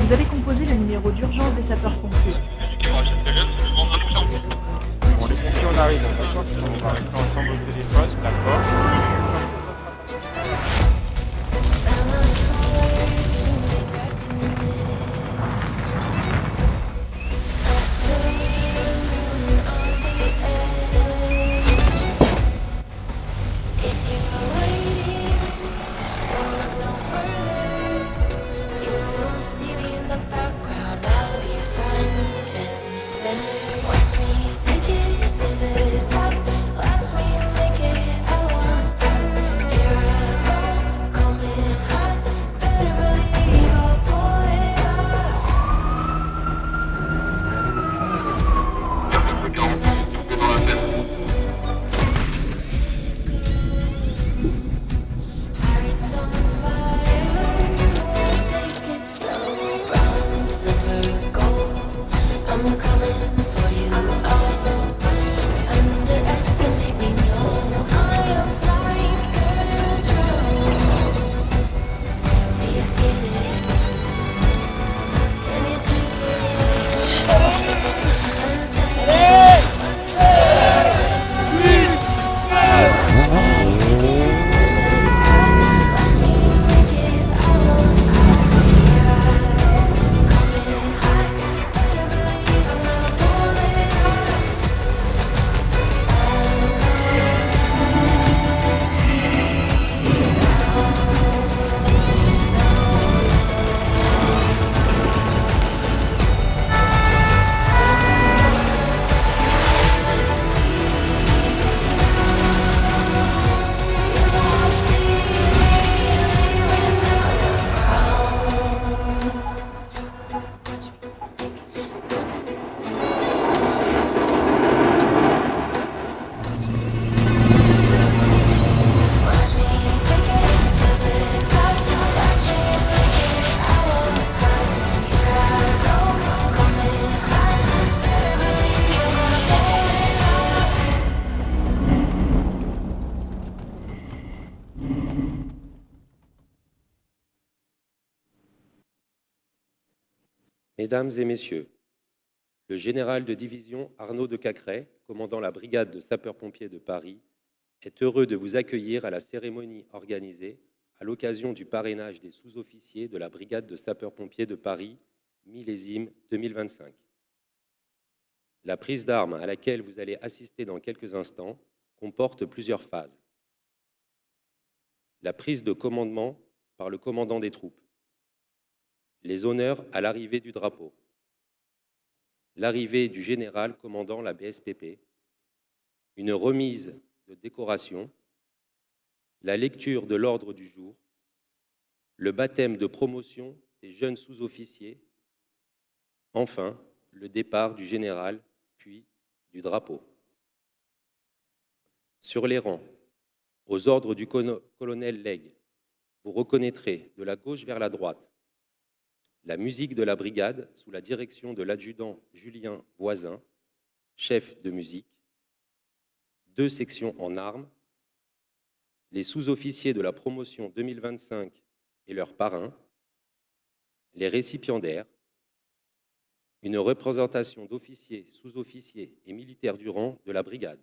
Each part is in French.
Vous allez composer le numéro d'urgence des sapeurs-pompiers. Bon, les pompiers, on arrive, d'accord? On va rester ensemble au téléphone, d'accord? Mesdames et messieurs, le général de division Arnaud de Cacrès, commandant la brigade de sapeurs-pompiers de Paris, est heureux de vous accueillir à la cérémonie organisée à l'occasion du parrainage des sous-officiers de la brigade de sapeurs-pompiers de Paris, millésime 2025. La prise d'armes à laquelle vous allez assister dans quelques instants comporte plusieurs phases. La prise de commandement par le commandant des troupes. Les honneurs à l'arrivée du drapeau, l'arrivée du général commandant la BSPP, une remise de décoration, la lecture de l'ordre du jour, le baptême de promotion des jeunes sous-officiers, enfin le départ du général puis du drapeau. Sur les rangs, aux ordres du colonel Legge, vous reconnaîtrez de la gauche vers la droite la musique de la brigade sous la direction de l'adjudant Julien Voisin, chef de musique, 2 sections en armes, les sous-officiers de la promotion 2025 et leurs parrains, les récipiendaires, une représentation d'officiers, sous-officiers et militaires du rang de la brigade.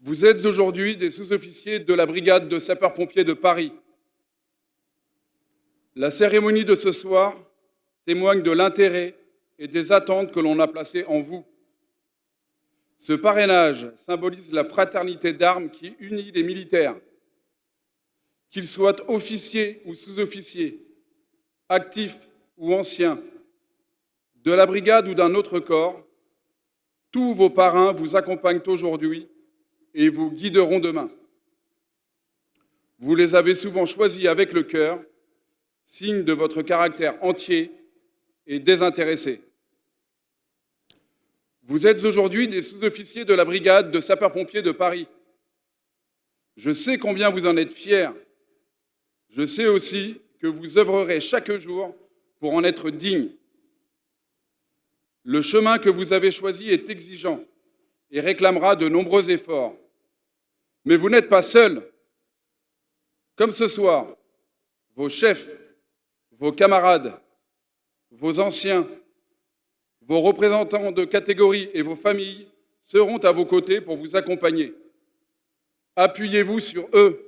Vous êtes aujourd'hui des sous-officiers de la brigade de sapeurs-pompiers de Paris. La cérémonie de ce soir témoigne de l'intérêt et des attentes que l'on a placées en vous. Ce parrainage symbolise la fraternité d'armes qui unit les militaires. Qu'ils soient officiers ou sous-officiers, actifs ou anciens, de la brigade ou d'un autre corps, tous vos parrains vous accompagnent aujourd'hui et vous guideront demain. Vous les avez souvent choisis avec le cœur, signe de votre caractère entier et désintéressé. Vous êtes aujourd'hui des sous-officiers de la brigade de sapeurs-pompiers de Paris. Je sais combien vous en êtes fiers. Je sais aussi que vous œuvrerez chaque jour pour en être digne. Le chemin que vous avez choisi est exigeant, et réclamera de nombreux efforts. Mais vous n'êtes pas seuls. Comme ce soir, vos chefs, vos camarades, vos anciens, vos représentants de catégorie et vos familles seront à vos côtés pour vous accompagner. Appuyez-vous sur eux.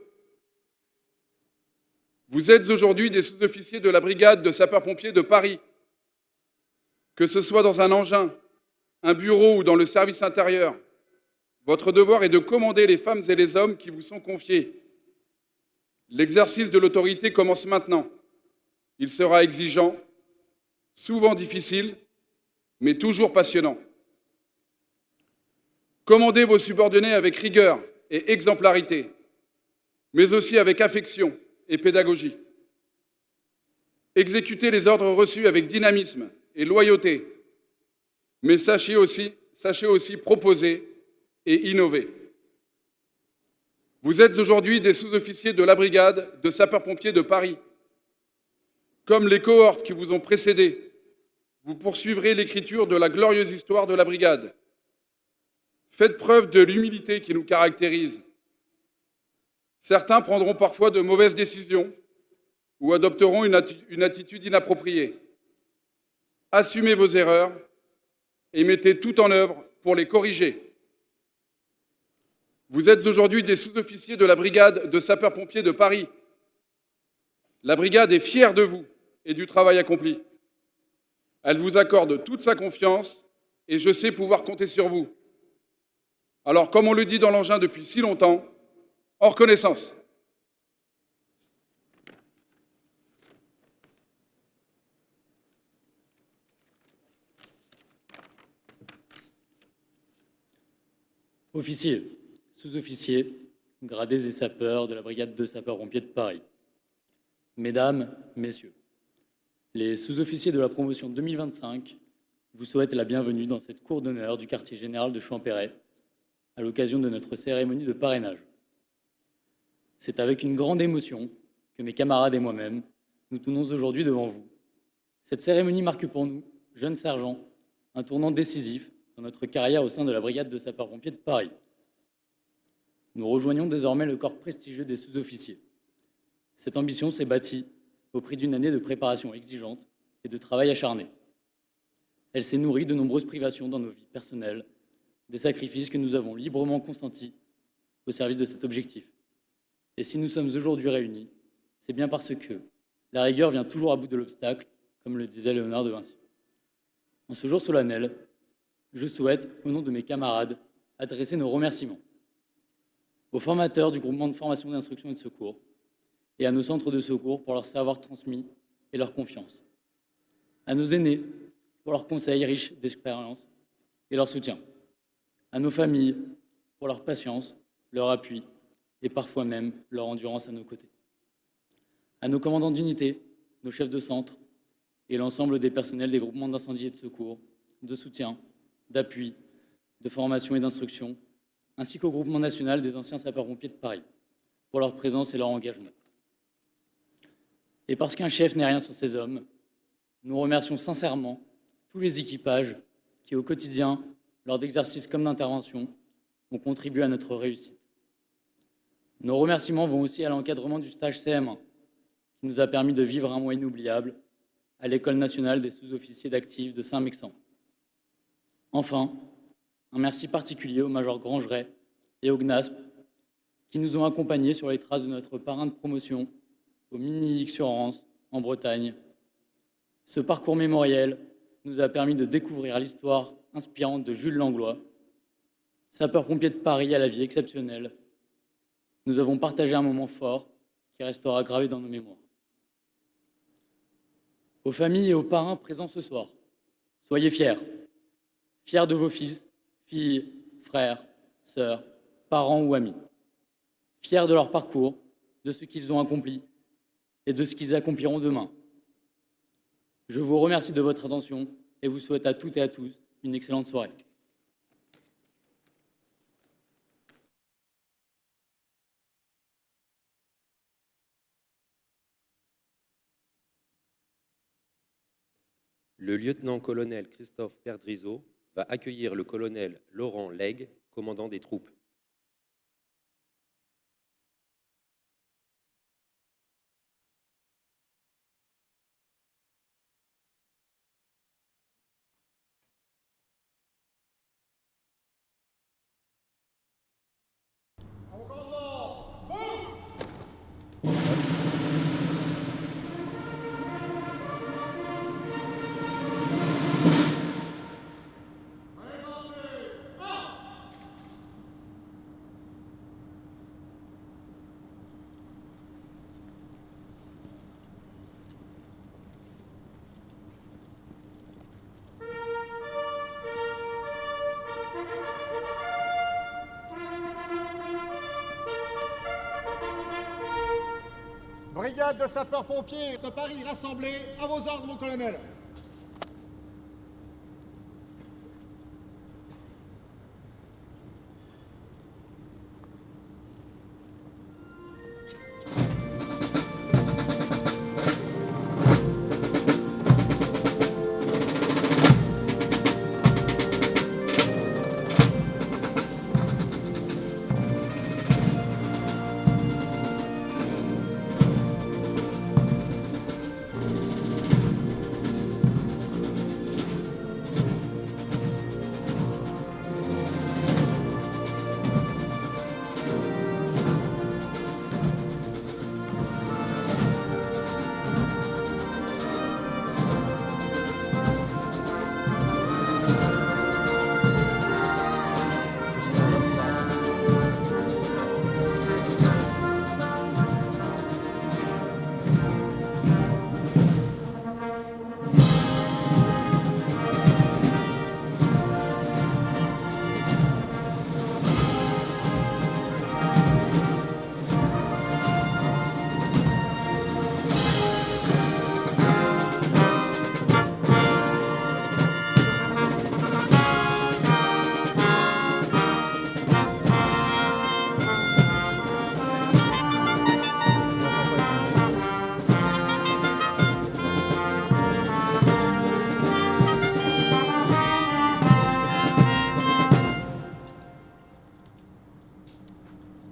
Vous êtes aujourd'hui des sous-officiers de la brigade de sapeurs-pompiers de Paris. Que ce soit dans un engin, un bureau ou dans le service intérieur, votre devoir est de commander les femmes et les hommes qui vous sont confiés. L'exercice de l'autorité commence maintenant. Il sera exigeant, souvent difficile, mais toujours passionnant. Commandez vos subordonnés avec rigueur et exemplarité, mais aussi avec affection et pédagogie. Exécutez les ordres reçus avec dynamisme et loyauté, mais sachez aussi proposer et innover. Vous êtes aujourd'hui des sous-officiers de la brigade de sapeurs-pompiers de Paris. Comme les cohortes qui vous ont précédés, vous poursuivrez l'écriture de la glorieuse histoire de la brigade. Faites preuve de l'humilité qui nous caractérise. Certains prendront parfois de mauvaises décisions ou adopteront une attitude inappropriée. Assumez vos erreurs et mettez tout en œuvre pour les corriger. Vous êtes aujourd'hui des sous-officiers de la brigade de sapeurs-pompiers de Paris. La brigade est fière de vous et du travail accompli. Elle vous accorde toute sa confiance et je sais pouvoir compter sur vous. Alors, comme on le dit dans l'engin depuis si longtemps, en reconnaissance. Officiers, sous-officiers, gradés et sapeurs de la brigade de sapeurs-pompiers de Paris. Mesdames, Messieurs, les sous-officiers de la promotion 2025 vous souhaitent la bienvenue dans cette cour d'honneur du quartier général de Champéret à l'occasion de notre cérémonie de parrainage. C'est avec une grande émotion que mes camarades et moi-même nous tenons aujourd'hui devant vous. Cette cérémonie marque pour nous, jeunes sergents, un tournant décisif dans notre carrière au sein de la brigade de sapeurs-pompiers de Paris. Nous rejoignons désormais le corps prestigieux des sous-officiers. Cette ambition s'est bâtie au prix d'une année de préparation exigeante et de travail acharné. Elle s'est nourrie de nombreuses privations dans nos vies personnelles, des sacrifices que nous avons librement consentis au service de cet objectif. Et si nous sommes aujourd'hui réunis, c'est bien parce que la rigueur vient toujours à bout de l'obstacle, comme le disait Léonard de Vinci. En ce jour solennel, je souhaite, au nom de mes camarades, adresser nos remerciements aux formateurs du groupement de formation d'instruction et de secours et à nos centres de secours pour leur savoir transmis et leur confiance, à nos aînés pour leurs conseils riches d'expérience et leur soutien, à nos familles pour leur patience, leur appui et parfois même leur endurance à nos côtés, à nos commandants d'unité, nos chefs de centre et l'ensemble des personnels des groupements d'incendie et de secours, de soutien, d'appui, de formation et d'instruction, ainsi qu'au groupement national des anciens sapeurs-pompiers de Paris, pour leur présence et leur engagement. Et parce qu'un chef n'est rien sans ses hommes, nous remercions sincèrement tous les équipages qui, au quotidien, lors d'exercices comme d'intervention, ont contribué à notre réussite. Nos remerciements vont aussi à l'encadrement du stage CM1, qui nous a permis de vivre un mois inoubliable à l'École nationale des sous-officiers d'actifs de Saint-Mexan. Enfin, un merci particulier au major Grangeret et au GNASP qui nous ont accompagnés sur les traces de notre parrain de promotion au Mini-X-sur-Rance en Bretagne. Ce parcours mémoriel nous a permis de découvrir l'histoire inspirante de Jules Langlois, sapeur-pompier de Paris à la vie exceptionnelle. Nous avons partagé un moment fort qui restera gravé dans nos mémoires. Aux familles et aux parrains présents ce soir, soyez fiers. Fiers de vos fils, filles, frères, sœurs, parents ou amis. Fiers de leur parcours, de ce qu'ils ont accompli et de ce qu'ils accompliront demain. Je vous remercie de votre attention et vous souhaite à toutes et à tous une excellente soirée. Le lieutenant-colonel Christophe Perdrizot va accueillir le colonel Laurent Lègue, commandant des troupes. Brigade de sapeurs-pompiers de Paris rassemblée, à vos ordres, mon colonel.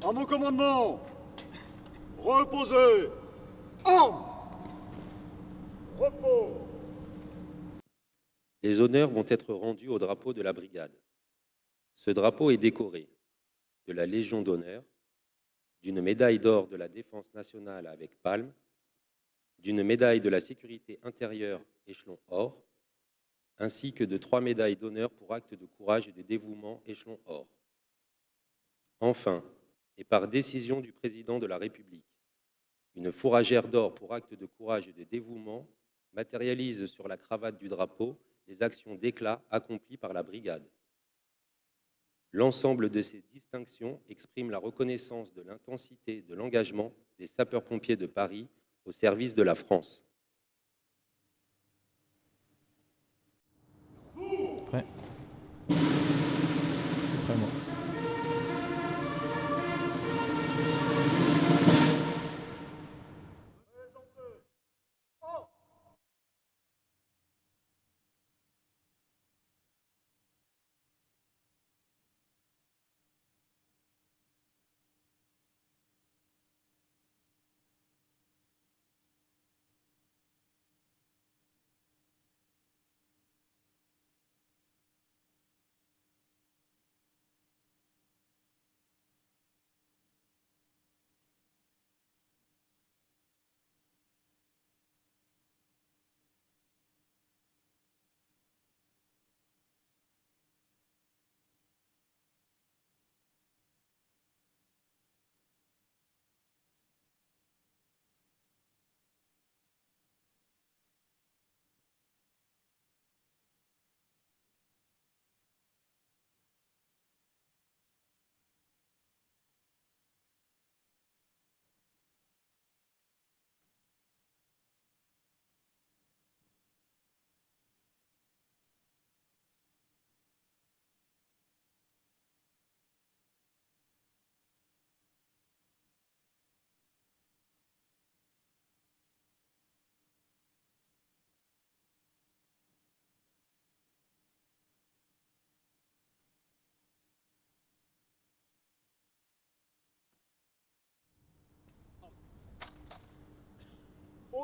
À mon commandement, reposez, armes, repos. Les honneurs vont être rendus au drapeau de la brigade. Ce drapeau est décoré de la Légion d'honneur, d'une médaille d'or de la Défense nationale avec palme, d'une médaille de la sécurité intérieure échelon or, ainsi que de 3 médailles d'honneur pour actes de courage et de dévouement échelon or. Enfin, et par décision du président de la République, une fourragère d'or pour actes de courage et de dévouement matérialise sur la cravate du drapeau les actions d'éclat accomplies par la brigade. L'ensemble de ces distinctions exprime la reconnaissance de l'intensité de l'engagement des sapeurs-pompiers de Paris au service de la France. Prêt. Prêt, moi.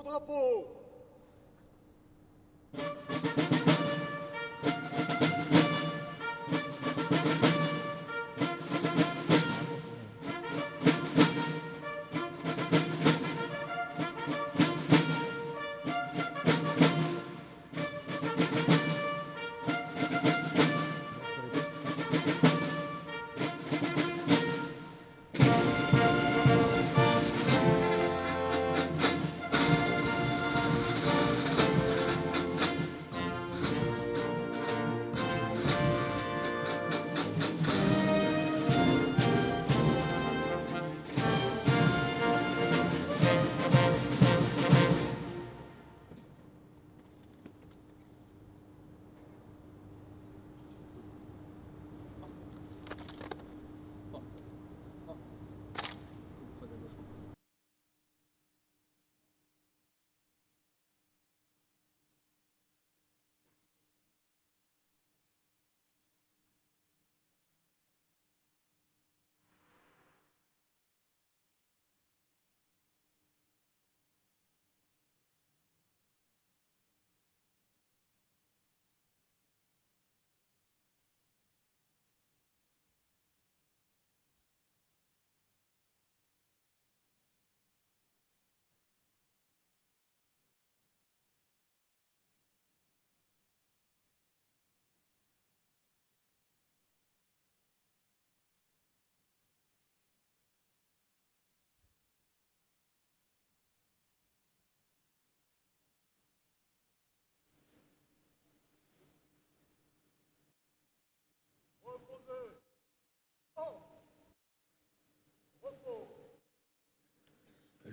Au drapeau.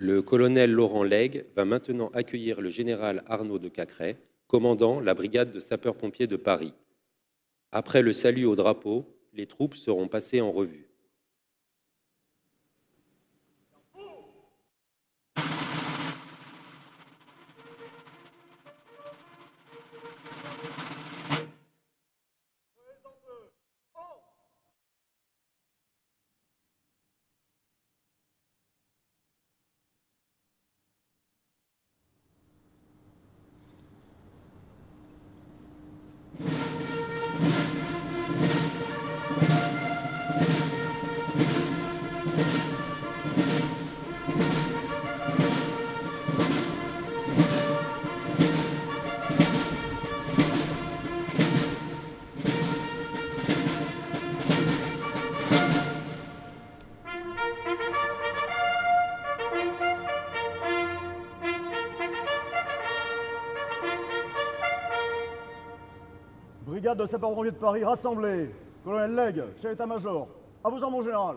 Le colonel Laurent Lègue va maintenant accueillir le général Arnaud de Cacrès, commandant la brigade de sapeurs-pompiers de Paris. Après le salut au drapeau, les troupes seront passées en revue. Brigade de sapeurs-pompiers de Paris rassemblée. Colonel Lègue, chef d'état-major. À vos ordres, mon général.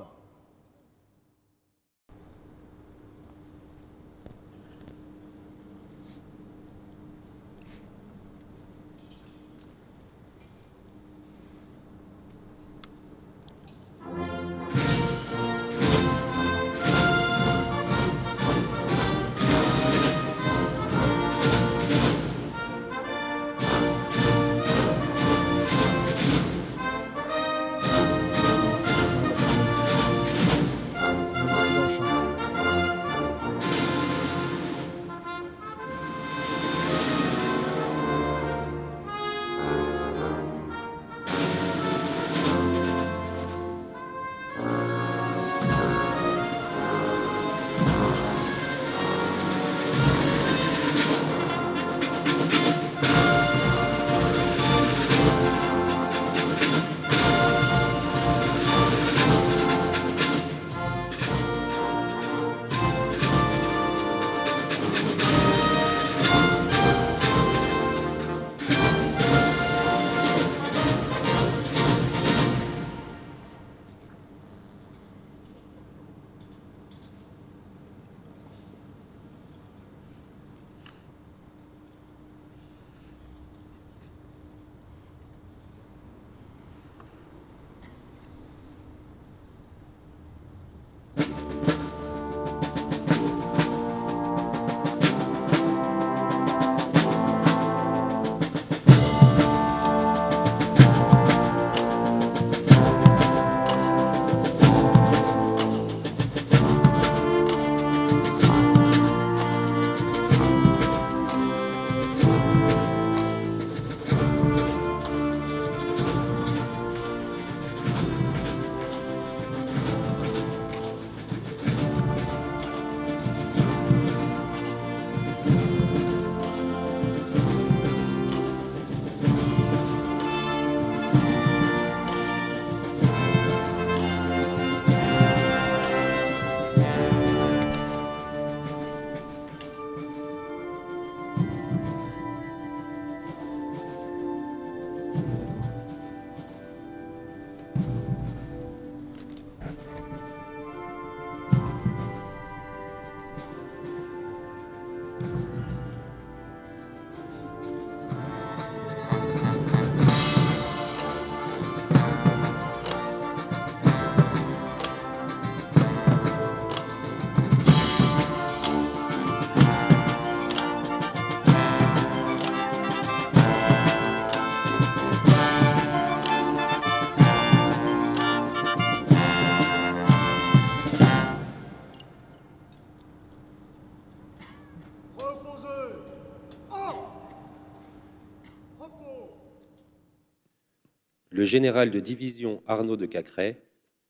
le général de division Arnaud de Cacrès,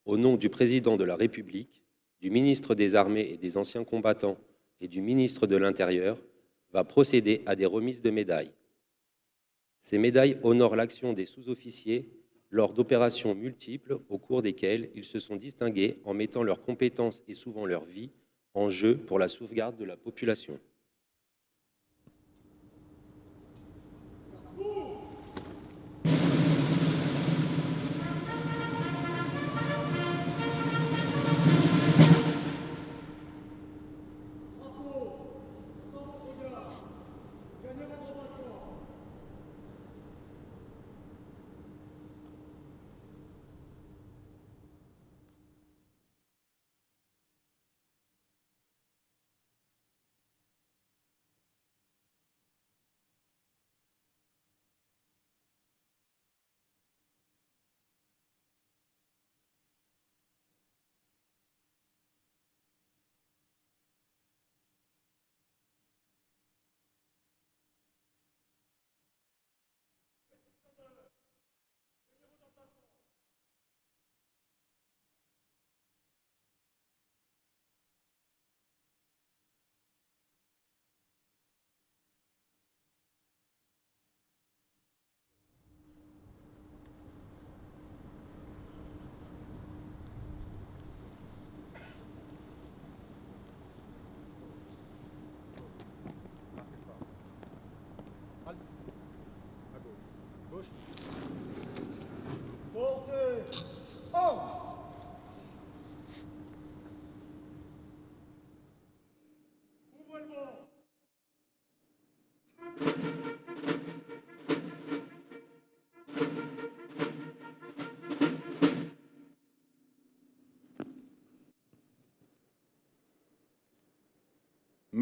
au nom du président de la République, du ministre des Armées et des Anciens Combattants et du ministre de l'Intérieur, va procéder à des remises de médailles. Ces médailles honorent l'action des sous-officiers lors d'opérations multiples au cours desquelles ils se sont distingués en mettant leurs compétences et souvent leur vie en jeu pour la sauvegarde de la population.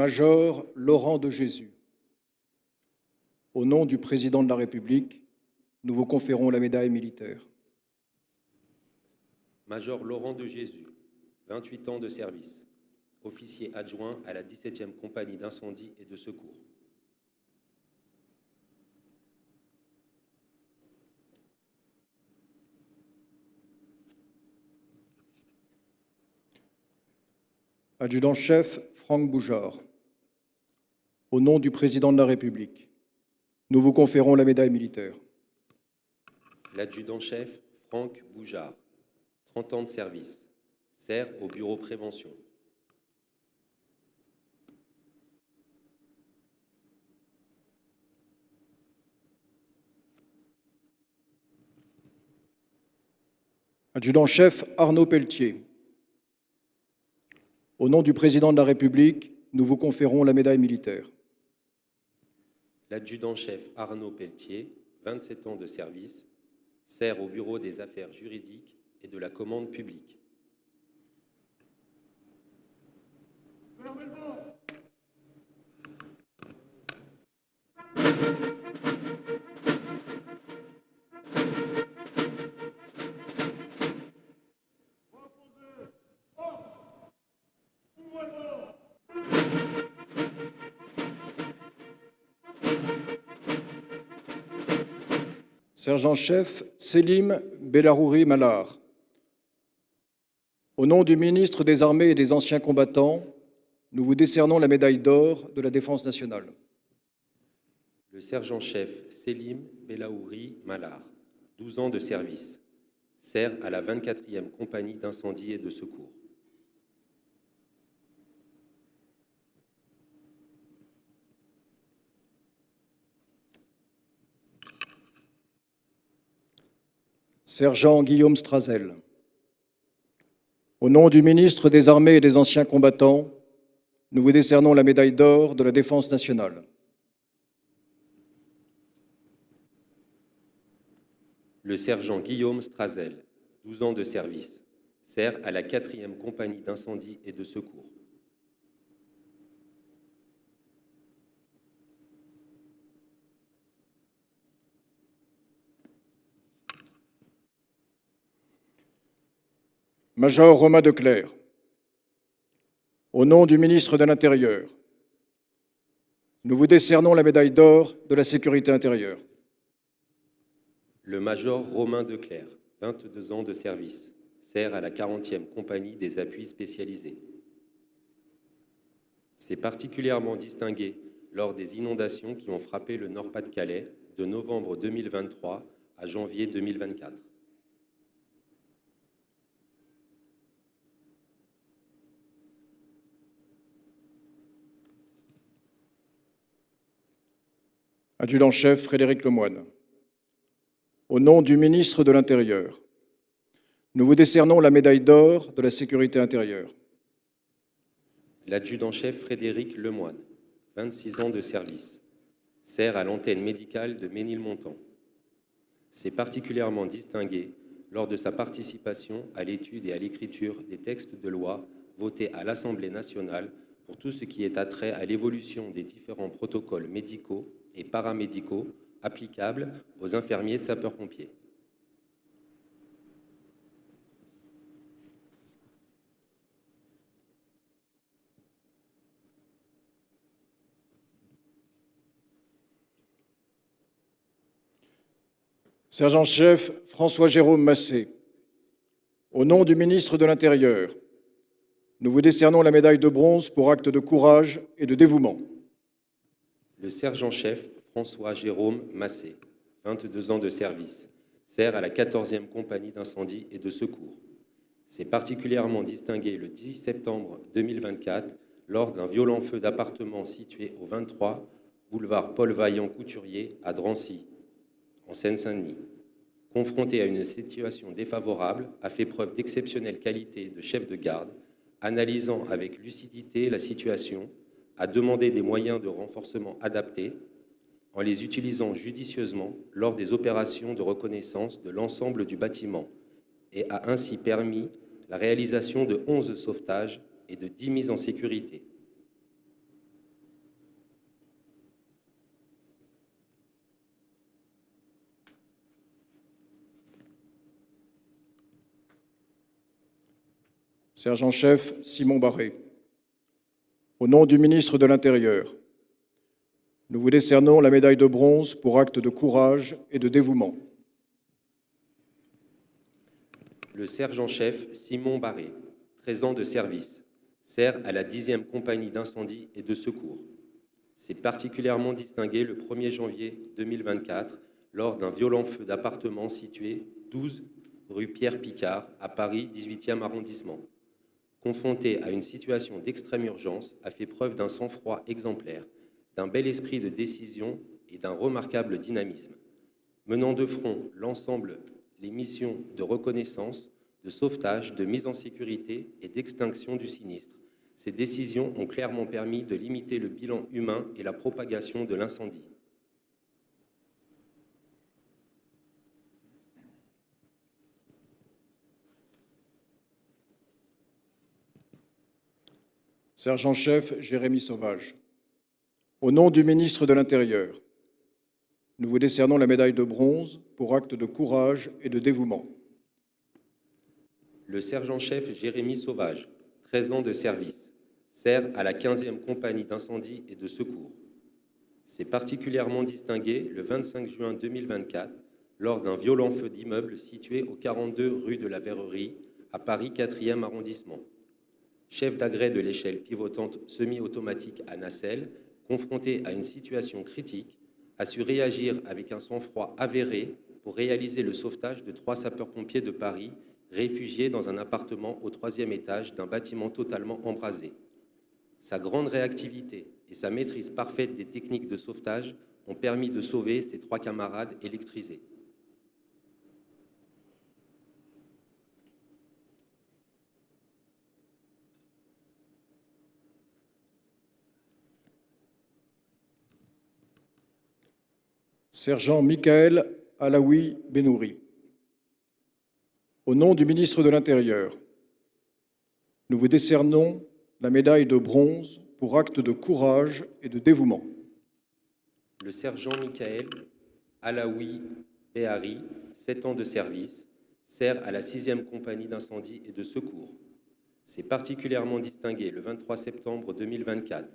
Major Laurent de Jésus, au nom du Président de la République, nous vous conférons la médaille militaire. Major Laurent de Jésus, 28 ans de service, officier adjoint à la 17e compagnie d'incendie et de secours. Adjudant-chef Franck Boujard, au nom du Président de la République, nous vous conférons la médaille militaire. L'adjudant-chef Franck Boujard, 30 ans de service, sert au bureau prévention. Adjudant-chef Arnaud Pelletier, au nom du Président de la République, nous vous conférons la médaille militaire. L'adjudant-chef Arnaud Pelletier, 27 ans de service, sert au bureau des affaires juridiques et de la commande publique. Sergent-chef Selim Belarouri Malar, au nom du ministre des Armées et des Anciens Combattants, nous vous décernons la médaille d'or de la Défense nationale. Le sergent-chef Selim Belaouri Malar, 12 ans de service, sert à la 24e compagnie d'incendie et de secours. Sergent Guillaume Strazel, au nom du ministre des Armées et des Anciens Combattants, nous vous décernons la médaille d'or de la Défense nationale. Le sergent Guillaume Strazel, 12 ans de service, sert à la 4e compagnie d'incendie et de secours. Major Romain Declercq, au nom du ministre de l'Intérieur, nous vous décernons la médaille d'or de la sécurité intérieure. Le major Romain Declerc, 22 ans de service, sert à la 40e compagnie des appuis spécialisés. S'est particulièrement distingué lors des inondations qui ont frappé le Nord-Pas-de-Calais de novembre 2023 à janvier 2024. Adjudant-chef Frédéric Lemoine. Au nom du ministre de l'Intérieur, nous vous décernons la médaille d'or de la sécurité intérieure. L'adjudant-chef Frédéric Lemoine, 26 ans de service, sert à l'antenne médicale de Ménilmontant. S'est particulièrement distingué lors de sa participation à l'étude et à l'écriture des textes de loi votés à l'Assemblée nationale pour tout ce qui est attrait à l'évolution des différents protocoles médicaux et paramédicaux applicables aux infirmiers sapeurs-pompiers. Sergent-chef François-Jérôme Massé, au nom du ministre de l'Intérieur, nous vous décernons la médaille de bronze pour acte de courage et de dévouement. Le sergent-chef François-Jérôme Massé, 22 ans de service, sert à la 14e compagnie d'incendie et de secours. S'est particulièrement distingué le 10 septembre 2024 lors d'un violent feu d'appartement situé au 23 boulevard Paul Vaillant-Couturier à Drancy, en Seine-Saint-Denis. Confronté à une situation défavorable, a fait preuve d'exceptionnelle qualité de chef de garde, analysant avec lucidité la situation, a demandé des moyens de renforcement adaptés, en les utilisant judicieusement lors des opérations de reconnaissance de l'ensemble du bâtiment, et a ainsi permis la réalisation de 11 sauvetages et de 10 mises en sécurité. Sergent-chef Simon Barré, au nom du ministre de l'Intérieur, nous vous décernons la médaille de bronze pour acte de courage et de dévouement. Le sergent-chef Simon Barré, 13 ans de service, sert à la 10e compagnie d'incendie et de secours. S'est particulièrement distingué le 1er janvier 2024 lors d'un violent feu d'appartement situé 12 rue Pierre-Picard à Paris, 18e arrondissement. Confronté à une situation d'extrême urgence, a fait preuve d'un sang-froid exemplaire, d'un bel esprit de décision et d'un remarquable dynamisme, menant de front l'ensemble les missions de reconnaissance, de sauvetage, de mise en sécurité et d'extinction du sinistre. Ces décisions ont clairement permis de limiter le bilan humain et la propagation de l'incendie. Sergent-chef Jérémy Sauvage, au nom du ministre de l'Intérieur, nous vous décernons la médaille de bronze pour acte de courage et de dévouement. Le sergent-chef Jérémy Sauvage, 13 ans de service, sert à la 15e compagnie d'incendie et de secours. S'est particulièrement distingué le 25 juin 2024 lors d'un violent feu d'immeuble situé au 42 rue de la Verrerie à Paris 4e arrondissement. Chef d'agrès de l'échelle pivotante semi-automatique à Nacelle, confronté à une situation critique, a su réagir avec un sang-froid avéré pour réaliser le sauvetage de 3 sapeurs-pompiers de Paris réfugiés dans un appartement au 3e étage d'un bâtiment totalement embrasé. Sa grande réactivité et sa maîtrise parfaite des techniques de sauvetage ont permis de sauver ses 3 camarades électrisés. Sergent Michael Alaoui Benouri, au nom du ministre de l'Intérieur, nous vous décernons la médaille de bronze pour acte de courage et de dévouement. Le sergent Michael Alaoui Behari, 7 ans de service, sert à la 6e compagnie d'incendie et de secours. S'est particulièrement distingué le 23 septembre 2024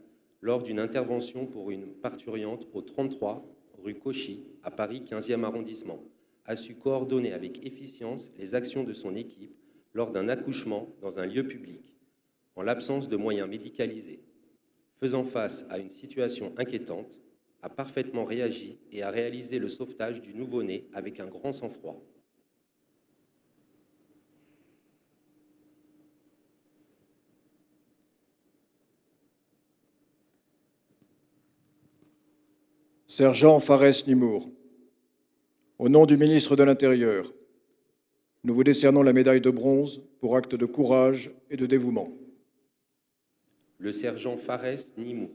lors d'une intervention pour une parturiente au 33 rue Cauchy, à Paris 15e arrondissement, a su coordonner avec efficience les actions de son équipe lors d'un accouchement dans un lieu public, en l'absence de moyens médicalisés. Faisant face à une situation inquiétante, a parfaitement réagi et a réalisé le sauvetage du nouveau-né avec un grand sang-froid. Sergent Fares Nimour, au nom du ministre de l'Intérieur, nous vous décernons la médaille de bronze pour acte de courage et de dévouement. Le sergent Fares Nimour,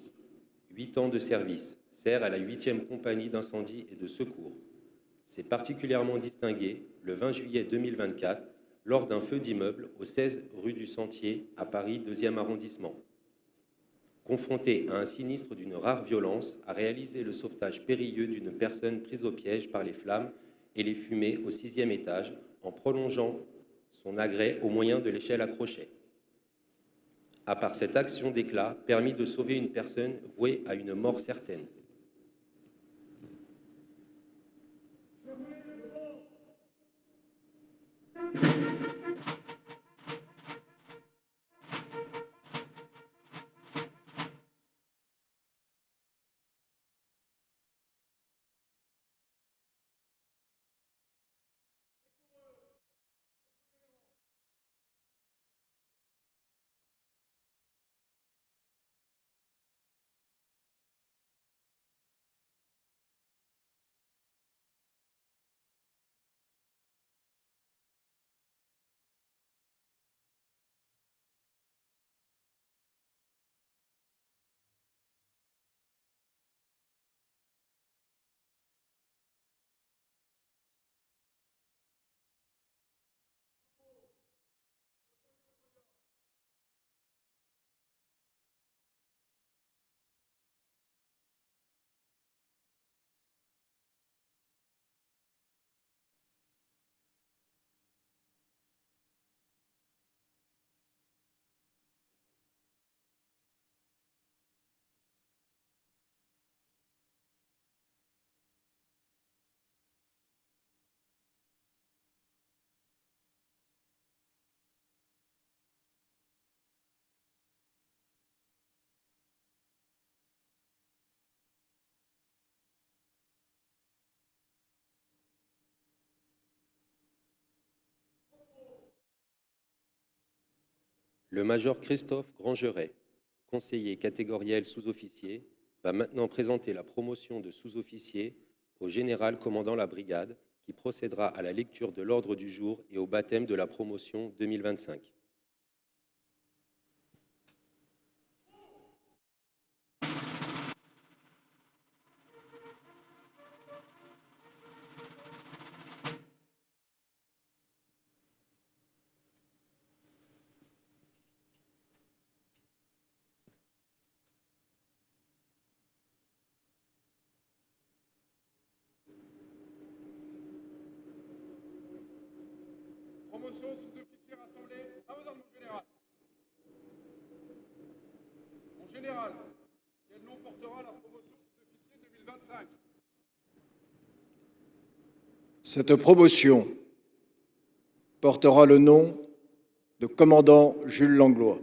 8 ans de service, sert à la 8e compagnie d'incendie et de secours. S'est particulièrement distingué le 20 juillet 2024 lors d'un feu d'immeuble au 16 rue du Sentier à Paris 2e arrondissement. Confronté à un sinistre d'une rare violence, a réalisé le sauvetage périlleux d'une personne prise au piège par les flammes et les fumées au 6e étage en prolongeant son agrès au moyen de l'échelle à crochet. A par cette action d'éclat, permis de sauver une personne vouée à une mort certaine. Le major Christophe Grangeret, conseiller catégoriel sous-officier, va maintenant présenter la promotion de sous-officier au général commandant la brigade qui procédera à la lecture de l'ordre du jour et au baptême de la promotion 2025. Promotion sous-officier rassemblé à vos ordres, mon général. Mon général, quel nom portera la promotion sous-officier 2025? Cette promotion portera le nom de commandant Jules Langlois.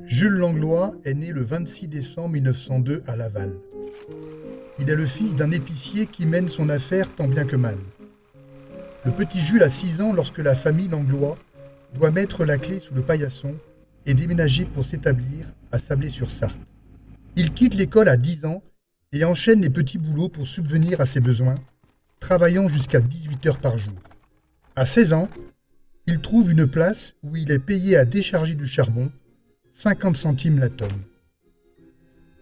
Jules Langlois est né le 26 décembre 1902 à Laval. Il est le fils d'un épicier qui mène son affaire tant bien que mal. Le petit Jules a 6 ans lorsque la famille Langlois doit mettre la clé sous le paillasson et déménager pour s'établir à Sablé-sur-Sarthe. Il quitte l'école à 10 ans et enchaîne les petits boulots pour subvenir à ses besoins, travaillant jusqu'à 18 heures par jour. À 16 ans, il trouve une place où il est payé à décharger du charbon, 50 centimes la tonne.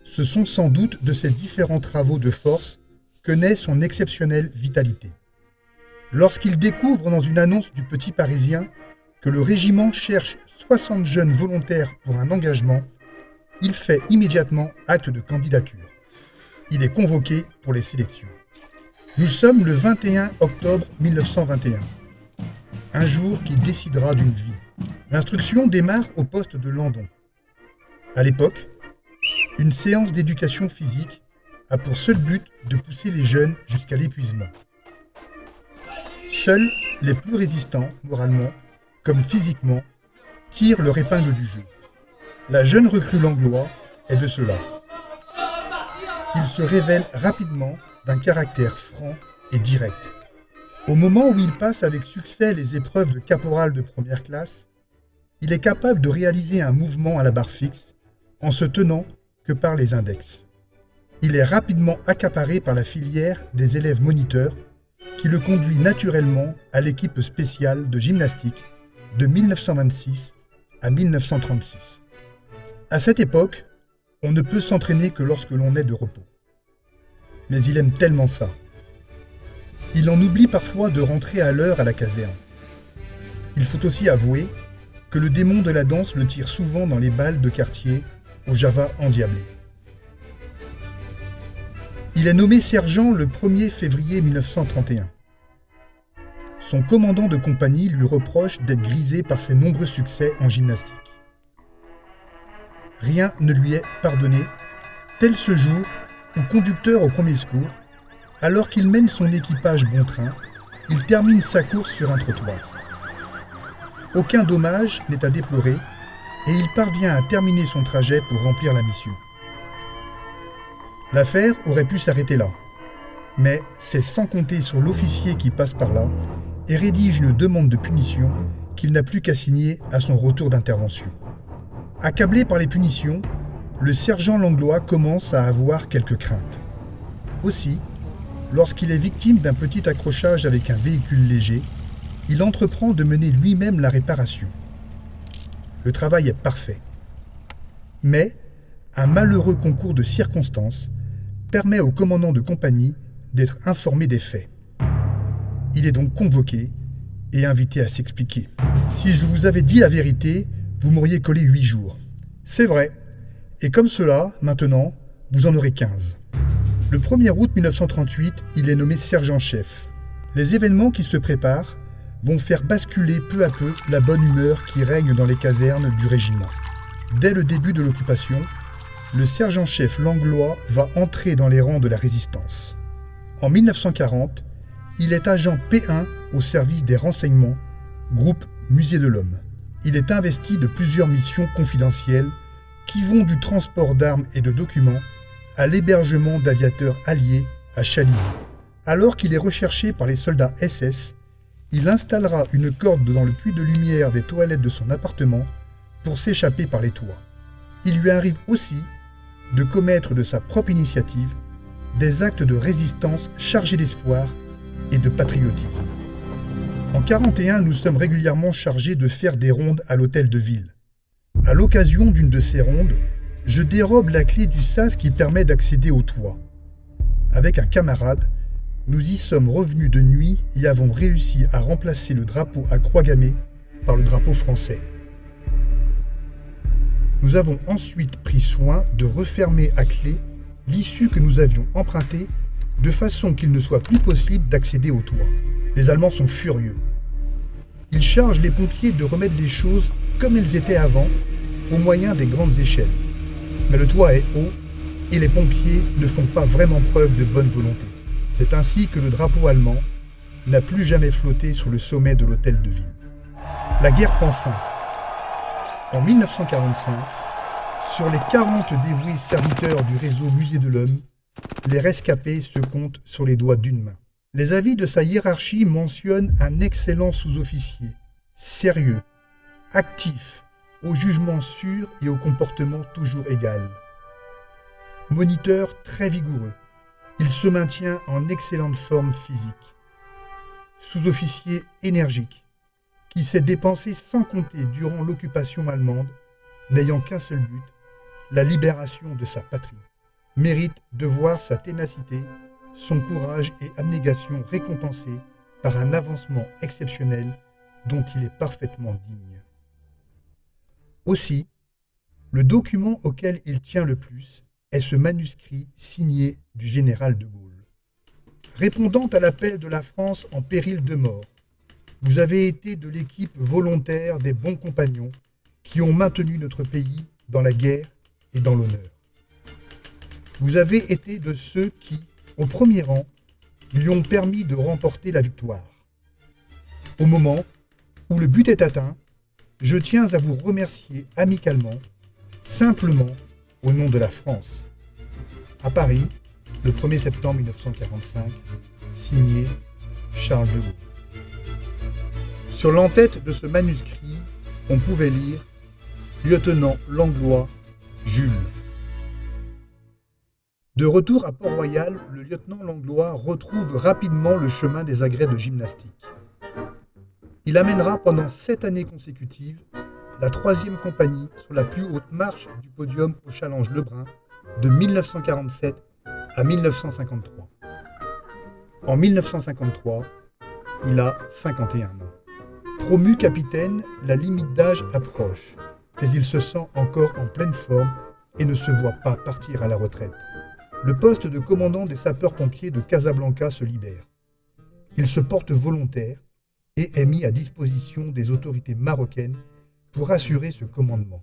Ce sont sans doute de ces différents travaux de force que naît son exceptionnelle vitalité. Lorsqu'il découvre dans une annonce du Petit Parisien que le régiment cherche 60 jeunes volontaires pour un engagement, il fait immédiatement acte de candidature. Il est convoqué pour les sélections. Nous sommes le 21 octobre 1921, un jour qui décidera d'une vie. L'instruction démarre au poste de Landon. À l'époque, une séance d'éducation physique a pour seul but de pousser les jeunes jusqu'à l'épuisement. Seuls les plus résistants, moralement, comme physiquement, tirent leur épingle du jeu. La jeune recrue Langlois est de cela. Il se révèle rapidement d'un caractère franc et direct. Au moment où il passe avec succès les épreuves de caporal de première classe, il est capable de réaliser un mouvement à la barre fixe en se tenant que par les index. Il est rapidement accaparé par la filière des élèves moniteurs qui le conduit naturellement à l'équipe spéciale de gymnastique de 1926 à 1936. À cette époque, on ne peut s'entraîner que lorsque l'on est de repos. Mais il aime tellement ça. Il en oublie parfois de rentrer à l'heure à la caserne. Il faut aussi avouer que le démon de la danse le tire souvent dans les balles de quartier au Java endiablé. Il est nommé sergent le 1er février 1931. Son commandant de compagnie lui reproche d'être grisé par ses nombreux succès en gymnastique. Rien ne lui est pardonné, tel ce jour où, conducteur au premier secours, alors qu'il mène son équipage bon train, il termine sa course sur un trottoir. Aucun dommage n'est à déplorer et il parvient à terminer son trajet pour remplir la mission. L'affaire aurait pu s'arrêter là, mais c'est sans compter sur l'officier qui passe par là et rédige une demande de punition qu'il n'a plus qu'à signer à son retour d'intervention. Accablé par les punitions, le sergent Langlois commence à avoir quelques craintes. Aussi, lorsqu'il est victime d'un petit accrochage avec un véhicule léger, il entreprend de mener lui-même la réparation. Le travail est parfait. Mais un malheureux concours de circonstances permet au commandant de compagnie d'être informé des faits. Il est donc convoqué et invité à s'expliquer. Si je vous avais dit la vérité, vous m'auriez collé 8 jours. C'est vrai. Et comme cela, maintenant, vous en aurez 15. Le 1er août 1938, il est nommé sergent-chef. Les événements qui se préparent vont faire basculer peu à peu la bonne humeur qui règne dans les casernes du régiment. Dès le début de l'occupation, le sergent-chef Langlois va entrer dans les rangs de la résistance. En 1940, il est agent P1 au service des renseignements, groupe Musée de l'Homme. Il est investi de plusieurs missions confidentielles qui vont du transport d'armes et de documents à l'hébergement d'aviateurs alliés à Chaligny. Alors qu'il est recherché par les soldats SS, il installera une corde dans le puits de lumière des toilettes de son appartement pour s'échapper par les toits. Il lui arrive aussi de commettre de sa propre initiative des actes de résistance chargés d'espoir et de patriotisme. En 1941, nous sommes régulièrement chargés de faire des rondes à l'hôtel de ville. À l'occasion d'une de ces rondes, je dérobe la clé du sas qui permet d'accéder au toit. Avec un camarade, nous y sommes revenus de nuit et avons réussi à remplacer le drapeau à croix gammée par le drapeau français. Nous avons ensuite pris soin de refermer à clé l'issue que nous avions empruntée de façon qu'il ne soit plus possible d'accéder au toit. Les Allemands sont furieux. Ils chargent les pompiers de remettre les choses comme elles étaient avant, au moyen des grandes échelles. Mais le toit est haut et les pompiers ne font pas vraiment preuve de bonne volonté. C'est ainsi que le drapeau allemand n'a plus jamais flotté sur le sommet de l'hôtel de ville. La guerre prend fin. En 1945, sur les 40 dévoués serviteurs du réseau Musée de l'Homme, les rescapés se comptent sur les doigts d'une main. Les avis de sa hiérarchie mentionnent un excellent sous-officier, sérieux, actif, au jugement sûr et au comportement toujours égal. Moniteur très vigoureux, il se maintient en excellente forme physique. Sous-officier énergique, qui s'est dépensé sans compter durant l'occupation allemande, n'ayant qu'un seul but, la libération de sa patrie, mérite de voir sa ténacité, son courage et abnégation récompensés par un avancement exceptionnel dont il est parfaitement digne. Aussi, Le document auquel il tient le plus est ce manuscrit signé du général de Gaulle. Répondant à l'appel de la France en péril de mort, vous avez été de l'équipe volontaire des bons compagnons qui ont maintenu notre pays dans la guerre et dans l'honneur. Vous avez été de ceux qui, au premier rang, lui ont permis de remporter la victoire. Au moment où le but est atteint, je tiens à vous remercier amicalement, simplement au nom de la France. À Paris, le 1er septembre 1945, signé Charles de Gaulle. Sur l'entête de ce manuscrit, on pouvait lire « Lieutenant Langlois, Jules ». De retour à Port-Royal, le lieutenant Langlois retrouve rapidement le chemin des agrès de gymnastique. Il amènera pendant 7 années consécutives la 3e compagnie sur la plus haute marche du podium au Challenge Lebrun de 1947 à 1953. En 1953, il a 51 ans. Promu capitaine, la limite d'âge approche, mais il se sent encore en pleine forme et ne se voit pas partir à la retraite. Le poste de commandant des sapeurs-pompiers de Casablanca se libère. Il se porte volontaire et est mis à disposition des autorités marocaines pour assurer ce commandement.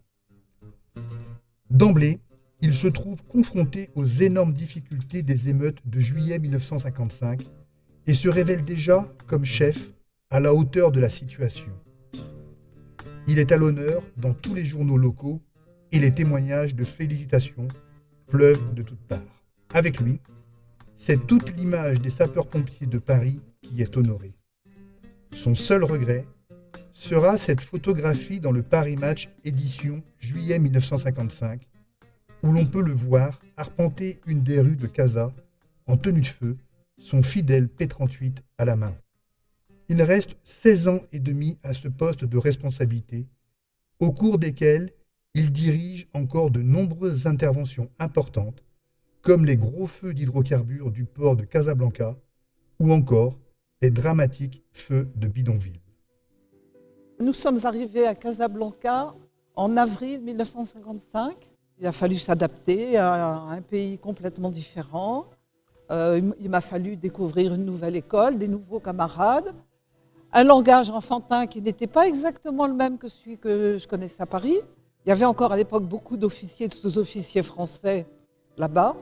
D'emblée, il se trouve confronté aux énormes difficultés des émeutes de juillet 1955 et se révèle déjà comme chef à la hauteur de la situation. Il est à l'honneur dans tous les journaux locaux et les témoignages de félicitations pleuvent de toutes parts. Avec lui, c'est toute l'image des sapeurs-pompiers de Paris qui est honorée. Son seul regret sera cette photographie dans le Paris Match édition juillet 1955, où l'on peut le voir arpenter une des rues de Casa en tenue de feu, son fidèle P38 à la main. Il reste 16 ans et demi à ce poste de responsabilité, au cours desquels il dirige encore de nombreuses interventions importantes, comme les gros feux d'hydrocarbures du port de Casablanca ou encore les dramatiques feux de Bidonville. Nous sommes arrivés à Casablanca en avril 1955. Il a fallu s'adapter à un pays complètement différent. Il m'a fallu découvrir une nouvelle école, des nouveaux camarades, un langage enfantin qui n'était pas exactement le même que celui que je connaissais à Paris. Il y avait encore à l'époque beaucoup d'officiers et de sous-officiers français là-bas.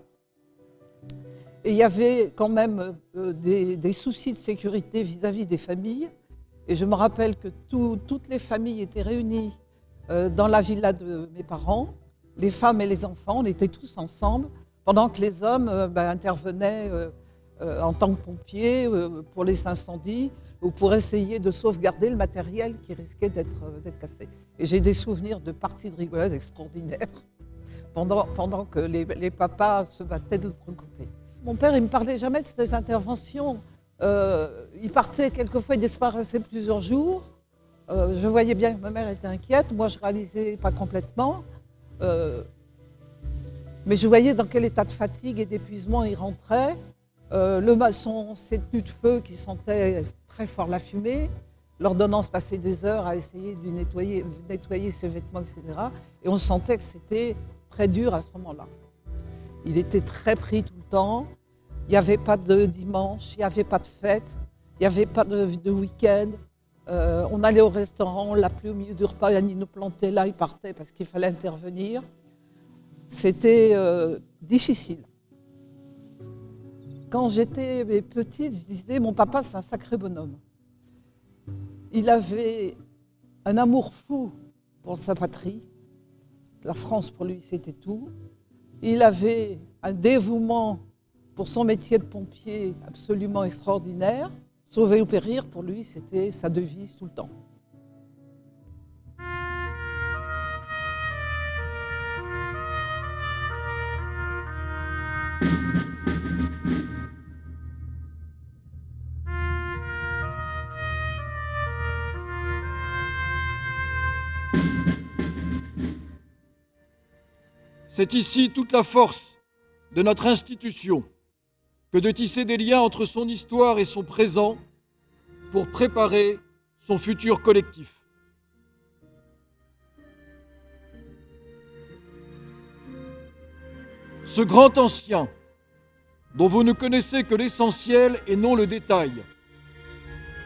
Et il y avait quand même des soucis de sécurité vis-à-vis des familles. Et je me rappelle que toutes les familles étaient réunies dans la villa de mes parents. Les femmes et les enfants, on était tous ensemble, pendant que les hommes intervenaient en tant que pompiers pour les incendies ou pour essayer de sauvegarder le matériel qui risquait d'être cassé. Et j'ai des souvenirs de parties de rigolade extraordinaires pendant que les papas se battaient de l'autre côté. Mon père, il ne me parlait jamais de ces interventions. Il partait quelquefois, il disparaissait plusieurs jours. Je voyais bien que ma mère était inquiète. Moi, je ne réalisais pas complètement. Mais je voyais dans quel état de fatigue et d'épuisement il rentrait. Le maçon, ses tenues de feu qui sentaient très fort la fumée. L'ordonnance passait des heures à essayer de lui nettoyer ses vêtements, etc. Et on sentait que c'était très dur à ce moment-là. Il était très pris tout le temps. Il n'y avait pas de dimanche, il n'y avait pas de fête, il n'y avait pas de week-end. On allait au restaurant, on l'appelait au milieu du repas, il nous plantait là, il partait parce qu'il fallait intervenir. C'était difficile. Quand j'étais petite, je disais, mon papa, c'est un sacré bonhomme. Il avait un amour fou pour sa patrie. La France, pour lui, c'était tout. Il avait un dévouement pour son métier de pompier absolument extraordinaire. Sauver ou périr, pour lui, c'était sa devise tout le temps. C'est ici toute la force de notre institution que de tisser des liens entre son histoire et son présent pour préparer son futur collectif. ce grand ancien, dont vous ne connaissez que l'essentiel et non le détail,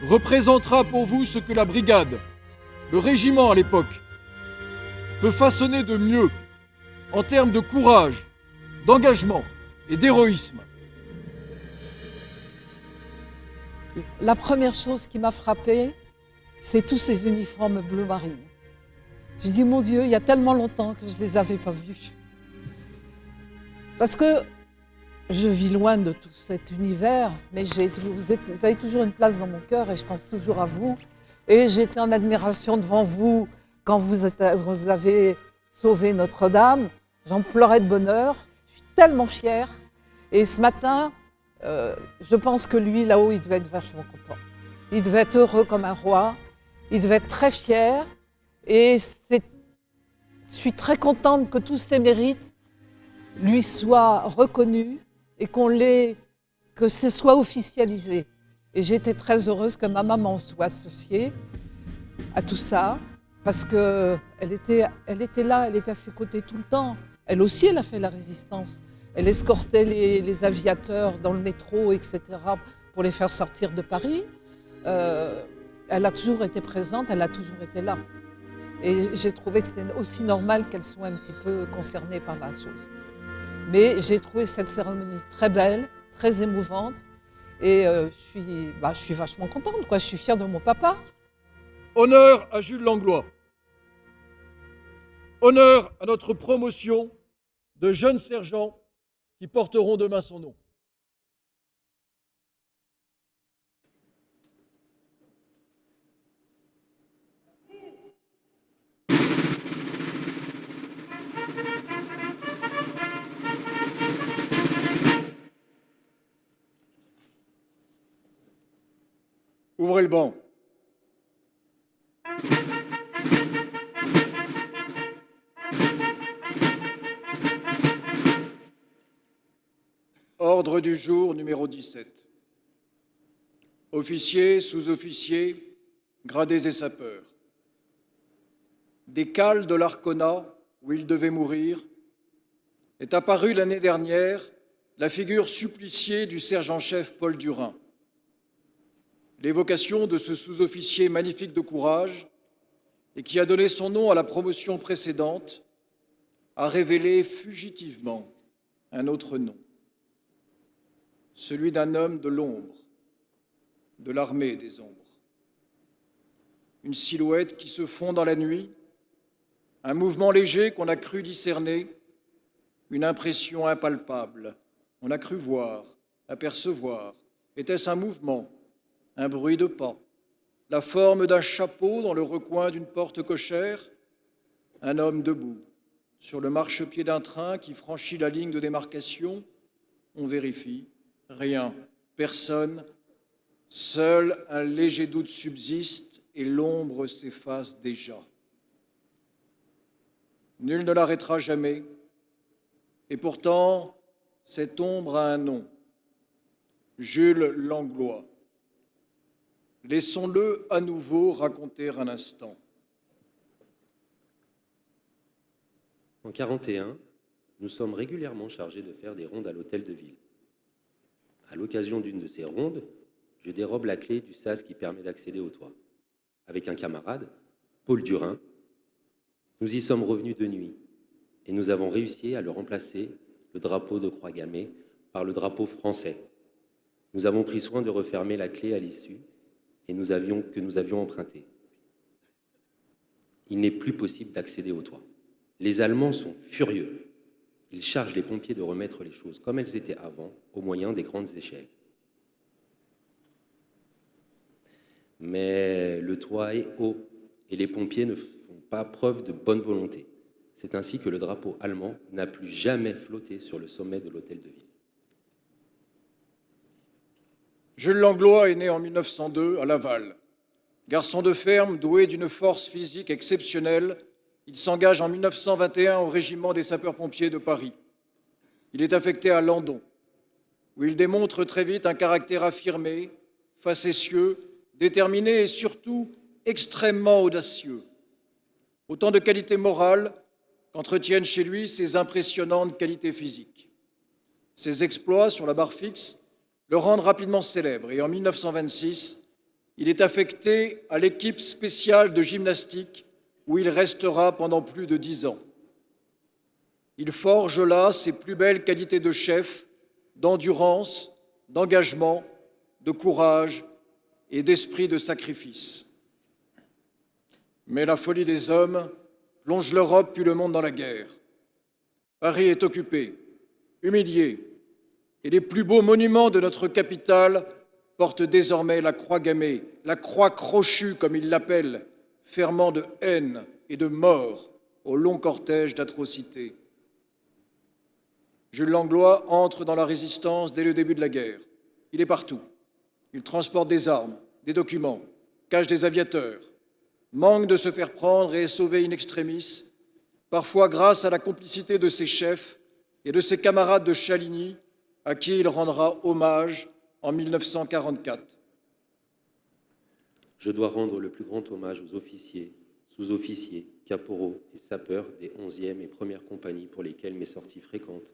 représentera pour vous ce que la brigade, le régiment à l'époque, peut façonner de mieux en termes de courage, d'engagement et d'héroïsme. La première chose qui m'a frappée, c'est tous ces uniformes bleu marine. J'ai dit, mon Dieu, il y a tellement longtemps que je ne les avais pas vus. Parce que je vis loin de tout cet univers, mais vous avez toujours une place dans mon cœur et je pense toujours à vous. Et j'étais en admiration devant vous quand vous avez sauvé Notre-Dame. J'en pleurais de bonheur. Je suis tellement fière. Et ce matin, je pense que lui, là-haut, il devait être vachement content. Il devait être heureux comme un roi. Il devait être très fier. Et je suis très contente que tous ces mérites lui soient reconnus et que ce soit officialisé. Et j'étais très heureuse que ma maman soit associée à tout ça, parce qu'elle était là, elle était à ses côtés tout le temps. Elle aussi, elle a fait la résistance. Elle escortait les aviateurs dans le métro, etc., pour les faire sortir de Paris. Elle a toujours été présente, elle a toujours été là. Et j'ai trouvé que c'était aussi normal qu'elle soit un petit peu concernée par la chose. Mais j'ai trouvé cette cérémonie très belle, très émouvante. Et je suis vachement contente, quoi. Je suis fière de mon papa. Honneur à Jules Langlois. Honneur à notre promotion de jeunes sergents qui porteront demain son nom. Ouvrez le banc. Ordre du jour numéro 17. Officiers, sous-officiers, gradés et sapeurs. Des cales de l'Arcona, où il devait mourir, est apparue l'année dernière la figure suppliciée du sergent-chef Paul Durin. L'évocation de ce sous-officier magnifique de courage et qui a donné son nom à la promotion précédente a révélé fugitivement un autre nom, celui d'un homme de l'ombre, de l'armée des ombres. Une silhouette qui se fond dans la nuit, un mouvement léger qu'on a cru discerner, une impression impalpable, on a cru voir, apercevoir. Était-ce un mouvement, un bruit de pas, la forme d'un chapeau dans le recoin d'une porte cochère, un homme debout, sur le marchepied d'un train qui franchit la ligne de démarcation? On vérifie, rien, personne, seul un léger doute subsiste et l'ombre s'efface déjà. Nul ne l'arrêtera jamais, et pourtant, cette ombre a un nom, Jules Langlois. Laissons-le à nouveau raconter un instant. En 1941, nous sommes régulièrement chargés de faire des rondes à l'hôtel de ville. À l'occasion d'une de ces rondes, je dérobe la clé du sas qui permet d'accéder au toit. Avec un camarade, Paul Durin, nous y sommes revenus de nuit et nous avons réussi à le remplacer, le drapeau de croix gammée, par le drapeau français. Nous avons pris soin de refermer la clé à l'issue que nous avions emprunté. Il n'est plus possible d'accéder au toit. Les Allemands sont furieux. Ils chargent les pompiers de remettre les choses comme elles étaient avant, au moyen des grandes échelles. Mais le toit est haut et les pompiers ne font pas preuve de bonne volonté. C'est ainsi que le drapeau allemand n'a plus jamais flotté sur le sommet de l'hôtel de ville. Jules Langlois est né en 1902 à Laval. Garçon de ferme, doué d'une force physique exceptionnelle, il s'engage en 1921 au régiment des sapeurs-pompiers de Paris. Il est affecté à Landon, où il démontre très vite un caractère affirmé, facétieux, déterminé et surtout extrêmement audacieux. Autant de qualités morales qu'entretiennent chez lui ses impressionnantes qualités physiques. Ses exploits sur la barre fixe le rendent rapidement célèbre et en 1926, il est affecté à l'équipe spéciale de gymnastique où il restera pendant plus de 10 ans. Il forge là ses plus belles qualités de chef, d'endurance, d'engagement, de courage et d'esprit de sacrifice. Mais la folie des hommes plonge l'Europe puis le monde dans la guerre. Paris est occupé, humilié, et les plus beaux monuments de notre capitale portent désormais la croix gammée, la croix crochue comme il l'appelle, ferment de haine et de mort au long cortège d'atrocités. Jules Langlois entre dans la résistance dès le début de la guerre. Il est partout. Il transporte des armes, des documents, cache des aviateurs, manque de se faire prendre et est sauvé in extremis, parfois grâce à la complicité de ses chefs et de ses camarades de Chaligny, à qui il rendra hommage en 1944. Je dois rendre le plus grand hommage aux officiers, sous-officiers, caporaux et sapeurs des 11e et 1er compagnies pour lesquels mes sorties fréquentes,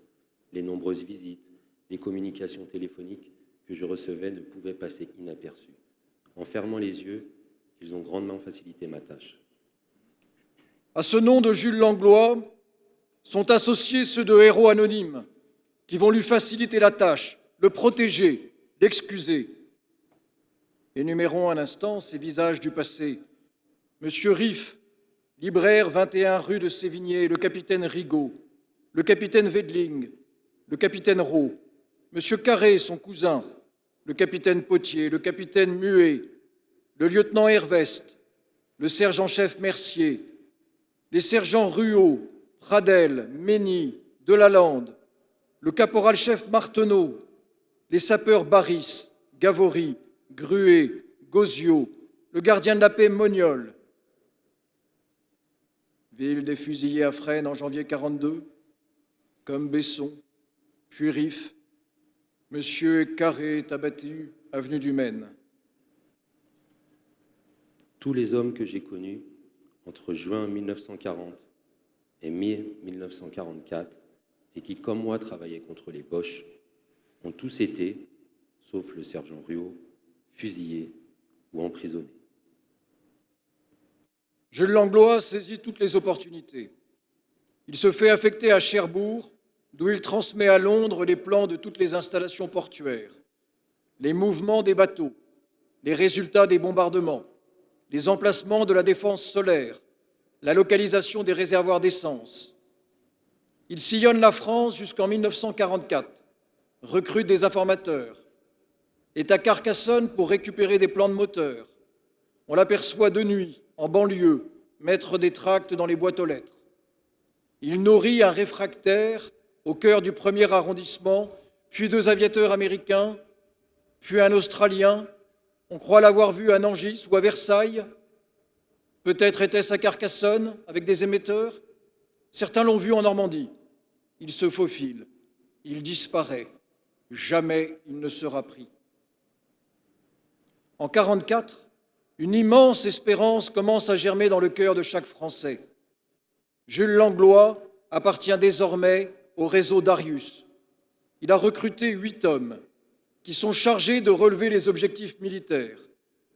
les nombreuses visites, les communications téléphoniques que je recevais ne pouvaient passer inaperçues. En fermant les yeux, ils ont grandement facilité ma tâche. À ce nom de Jules Langlois sont associés ceux de héros anonymes qui vont lui faciliter la tâche, le protéger, l'excuser. Énumérons un instant ces visages du passé. Monsieur Riff, libraire 21 rue de Sévigné, le capitaine Rigaud, le capitaine Wedling, le capitaine Rowe, Monsieur Carré, son cousin, le capitaine Potier, le capitaine Muet, le lieutenant Hervest, le sergent-chef Mercier, les sergents Ruot, Pradel, Mény, Delalande, le caporal-chef Marteneau, les sapeurs Barris, Gavory, Gruet, Gozio, le gardien de la paix Moniol. Ville des fusillés à Fresnes en janvier 42, comme Besson, puis Riff, Monsieur Carré est abattu, avenue du Maine. Tous les hommes que j'ai connus entre juin 1940 et mai 1944 et qui, comme moi, travaillaient contre les Boches, ont tous été, sauf le sergent Ruot, fusillés ou emprisonnés. Jules Langlois saisit toutes les opportunités. Il se fait affecter à Cherbourg, d'où il transmet à Londres les plans de toutes les installations portuaires, les mouvements des bateaux, les résultats des bombardements, les emplacements de la défense solaire, la localisation des réservoirs d'essence. Il sillonne la France jusqu'en 1944, recrute des informateurs, est à Carcassonne pour récupérer des plans de moteur. On l'aperçoit de nuit, en banlieue, mettre des tracts dans les boîtes aux lettres. Il nourrit un réfractaire au cœur du 1er arrondissement, puis 2 aviateurs américains, puis un Australien. On croit l'avoir vu à Nangis ou à Versailles. Peut-être était-ce à Carcassonne, avec des émetteurs. Certains l'ont vu en Normandie. Il se faufile, il disparaît. Jamais il ne sera pris. En 1944, une immense espérance commence à germer dans le cœur de chaque Français. Jules Langlois appartient désormais au réseau Darius. Il a recruté 8 hommes qui sont chargés de relever les objectifs militaires,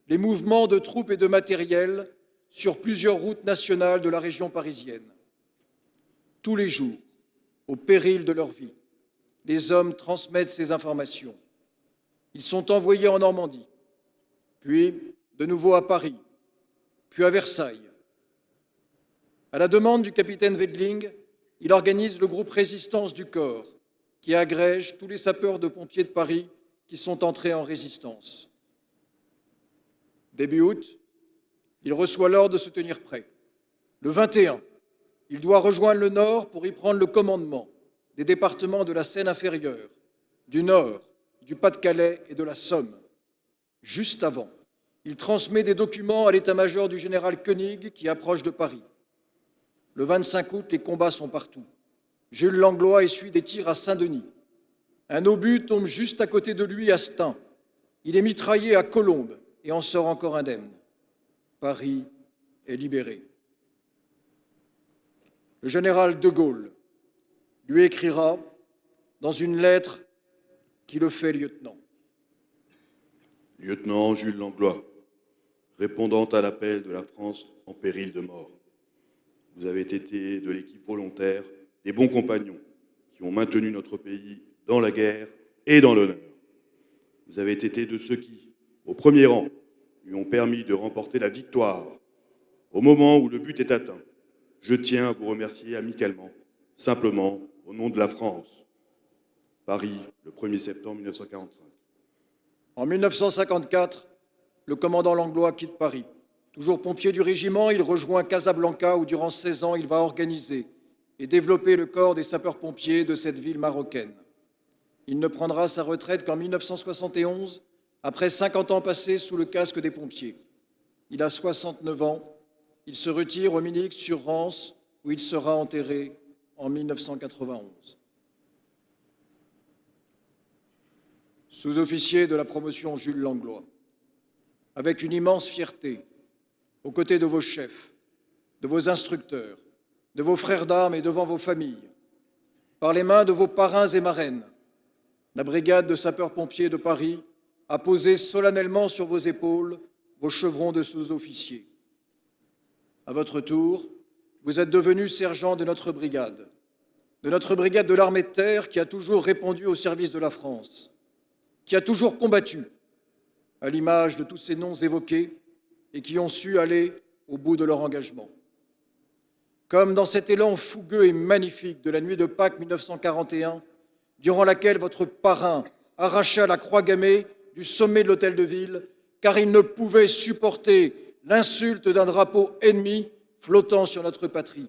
les mouvements de troupes et de matériel sur plusieurs routes nationales de la région parisienne. Tous les jours, au péril de leur vie, les hommes transmettent ces informations. Ils sont envoyés en Normandie, puis de nouveau à Paris, puis à Versailles. À la demande du capitaine Wedling, il organise le groupe Résistance du Corps, qui agrège tous les sapeurs de pompiers de Paris qui sont entrés en résistance. Début août, il reçoit l'ordre de se tenir prêt. Le 21, il doit rejoindre le Nord pour y prendre le commandement des départements de la Seine-Inférieure, du Nord, du Pas-de-Calais et de la Somme. Juste avant, il transmet des documents à l'état-major du général Koenig qui approche de Paris. Le 25 août, les combats sont partout. Jules Langlois essuie des tirs à Saint-Denis. Un obus tombe juste à côté de lui à Stein. Il est mitraillé à Colombes et en sort encore indemne. Paris est libéré. Le général de Gaulle lui écrira dans une lettre qui le fait lieutenant. Lieutenant Jules Langlois, répondant à l'appel de la France en péril de mort. Vous avez été de l'équipe volontaire des bons compagnons qui ont maintenu notre pays dans la guerre et dans l'honneur. Vous avez été de ceux qui, au premier rang, lui ont permis de remporter la victoire. Au moment où le but est atteint, je tiens à vous remercier amicalement, simplement, au nom de la France. Paris, le 1er septembre 1945. En 1954, le commandant Langlois quitte Paris. Toujours pompier du régiment, il rejoint Casablanca où durant 16 ans, il va organiser et développer le corps des sapeurs-pompiers de cette ville marocaine. Il ne prendra sa retraite qu'en 1971, après 50 ans passés sous le casque des pompiers. Il a 69 ans. Il se retire au Minix-sur-Rance, où il sera enterré en 1991. Sous-officier de la promotion Jules Langlois, avec une immense fierté, aux côtés de vos chefs, de vos instructeurs, de vos frères d'armes et devant vos familles, par les mains de vos parrains et marraines, la brigade de sapeurs-pompiers de Paris a posé solennellement sur vos épaules vos chevrons de sous-officier. À votre tour, vous êtes devenu sergent de notre brigade de l'armée de terre qui a toujours répondu au service de la France, qui a toujours combattu, à l'image de tous ces noms évoqués, et qui ont su aller au bout de leur engagement. Comme dans cet élan fougueux et magnifique de la nuit de Pâques 1941, durant laquelle votre parrain arracha la croix gammée du sommet de l'hôtel de ville, car il ne pouvait supporter l'insulte d'un drapeau ennemi flottant sur notre patrie.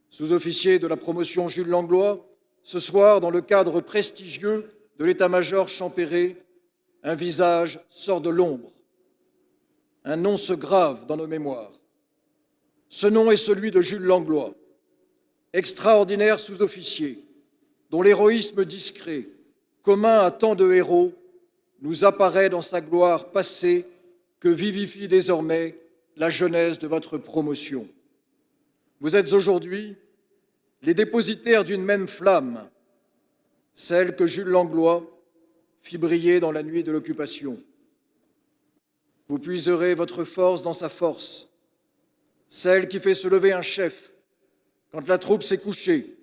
Sous-officier de la promotion Jules Langlois, ce soir, dans le cadre prestigieux de l'état-major Champéré, un visage sort de l'ombre. Un nom se grave dans nos mémoires. Ce nom est celui de Jules Langlois, extraordinaire sous-officier, dont l'héroïsme discret, commun à tant de héros, nous apparaît dans sa gloire passée que vivifie désormais la jeunesse de votre promotion. Vous êtes aujourd'hui les dépositaires d'une même flamme, celle que Jules Langlois fit briller dans la nuit de l'occupation. Vous puiserez votre force dans sa force, celle qui fait se lever un chef quand la troupe s'est couchée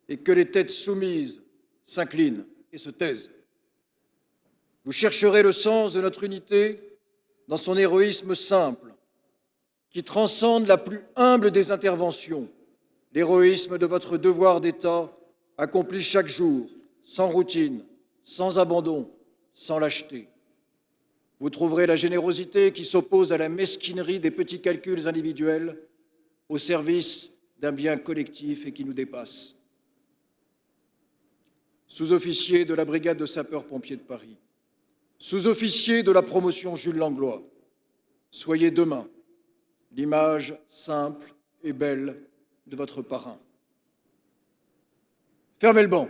et que les têtes soumises s'inclinent et se taisent. Vous chercherez le sens de notre unité dans son héroïsme simple, qui transcende la plus humble des interventions, l'héroïsme de votre devoir d'État accompli chaque jour, sans routine, sans abandon, sans lâcheté. Vous trouverez la générosité qui s'oppose à la mesquinerie des petits calculs individuels au service d'un bien collectif et qui nous dépasse. Sous-officier de la brigade de sapeurs-pompiers de Paris, sous-officier de la promotion Jules Langlois, soyez demain l'image simple et belle de votre parrain. Fermez le banc.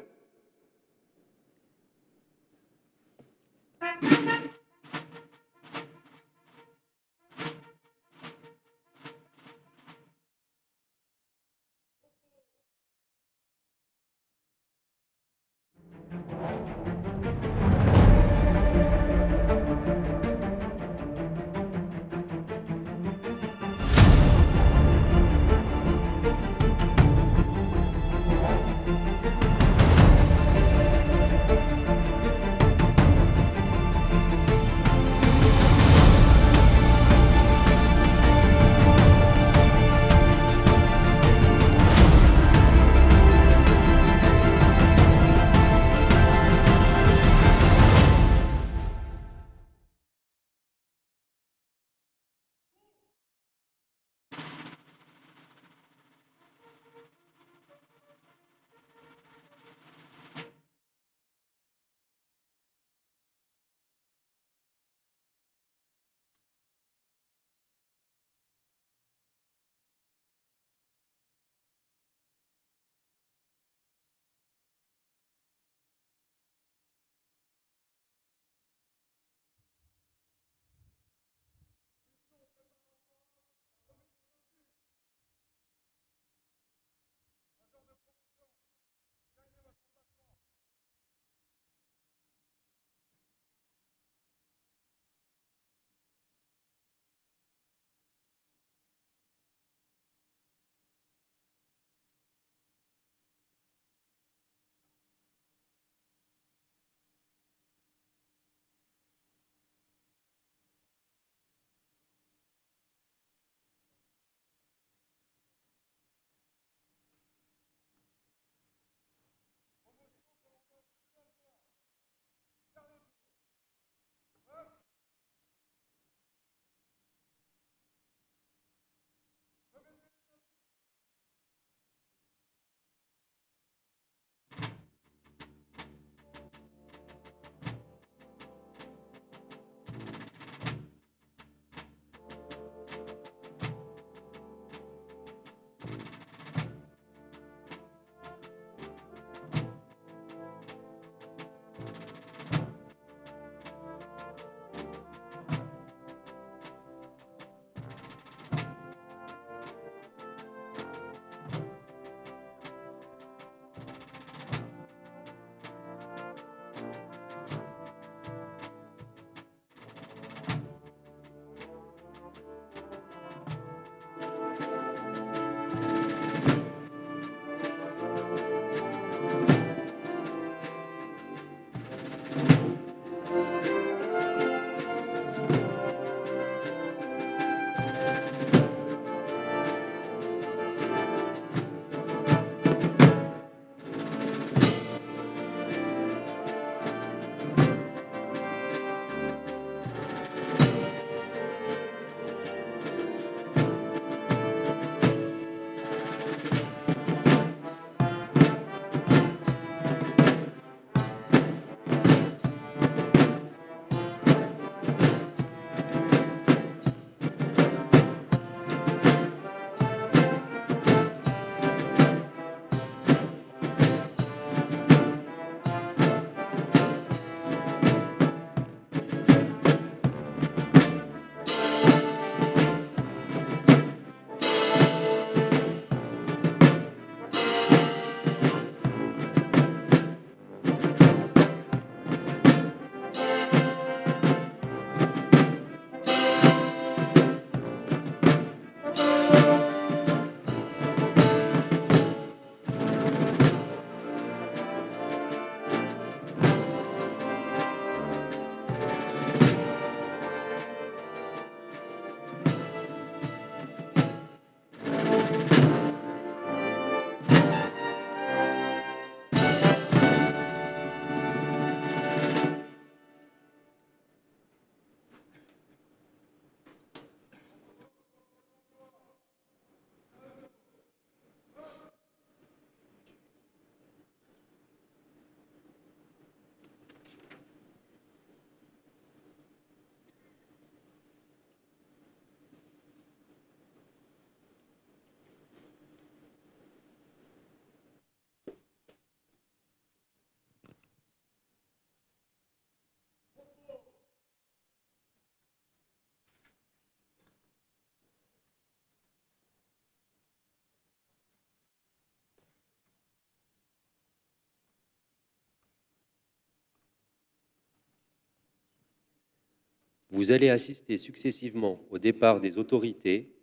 Vous allez assister successivement au départ des autorités,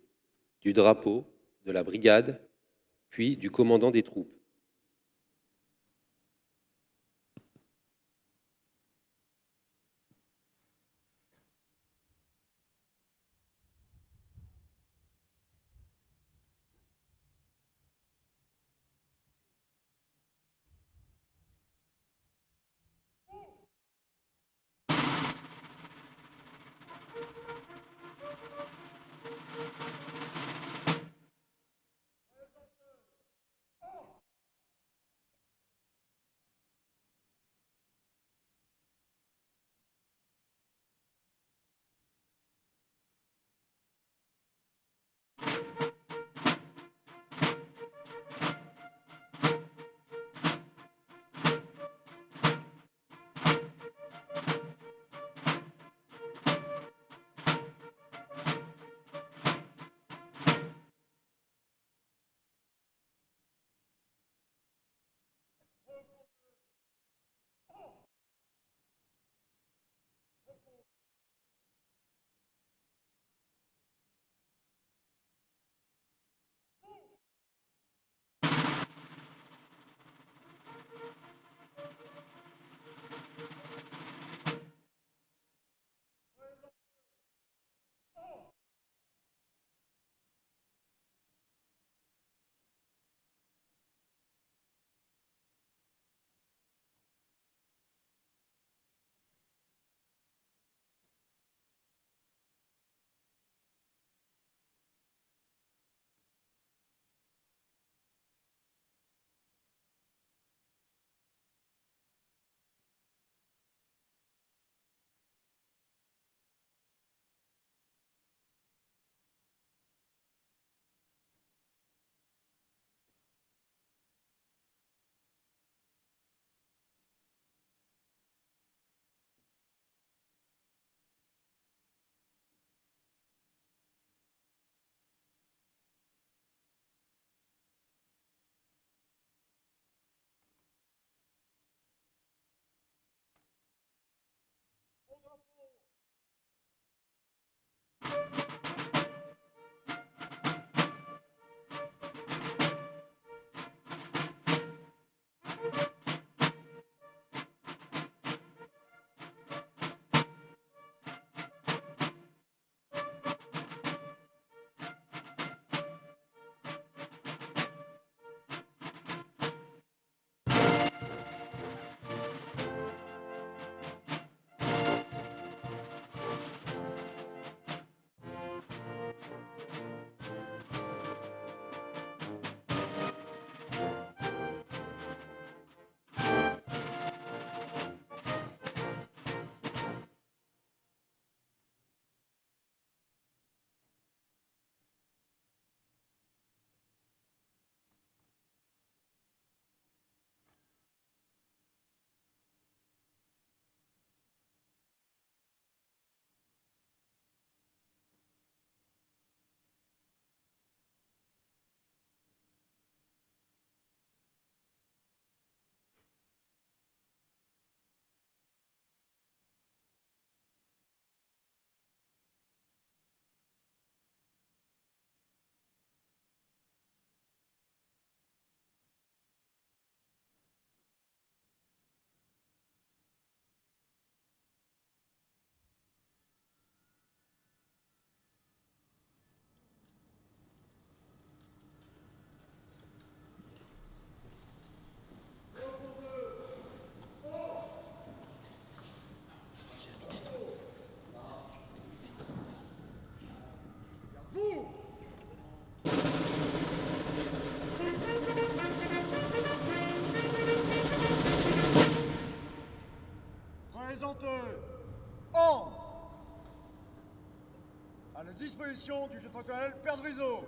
du drapeau, de la brigade, puis du commandant des troupes. À la disposition du lieutenant-colonel Perdrizo.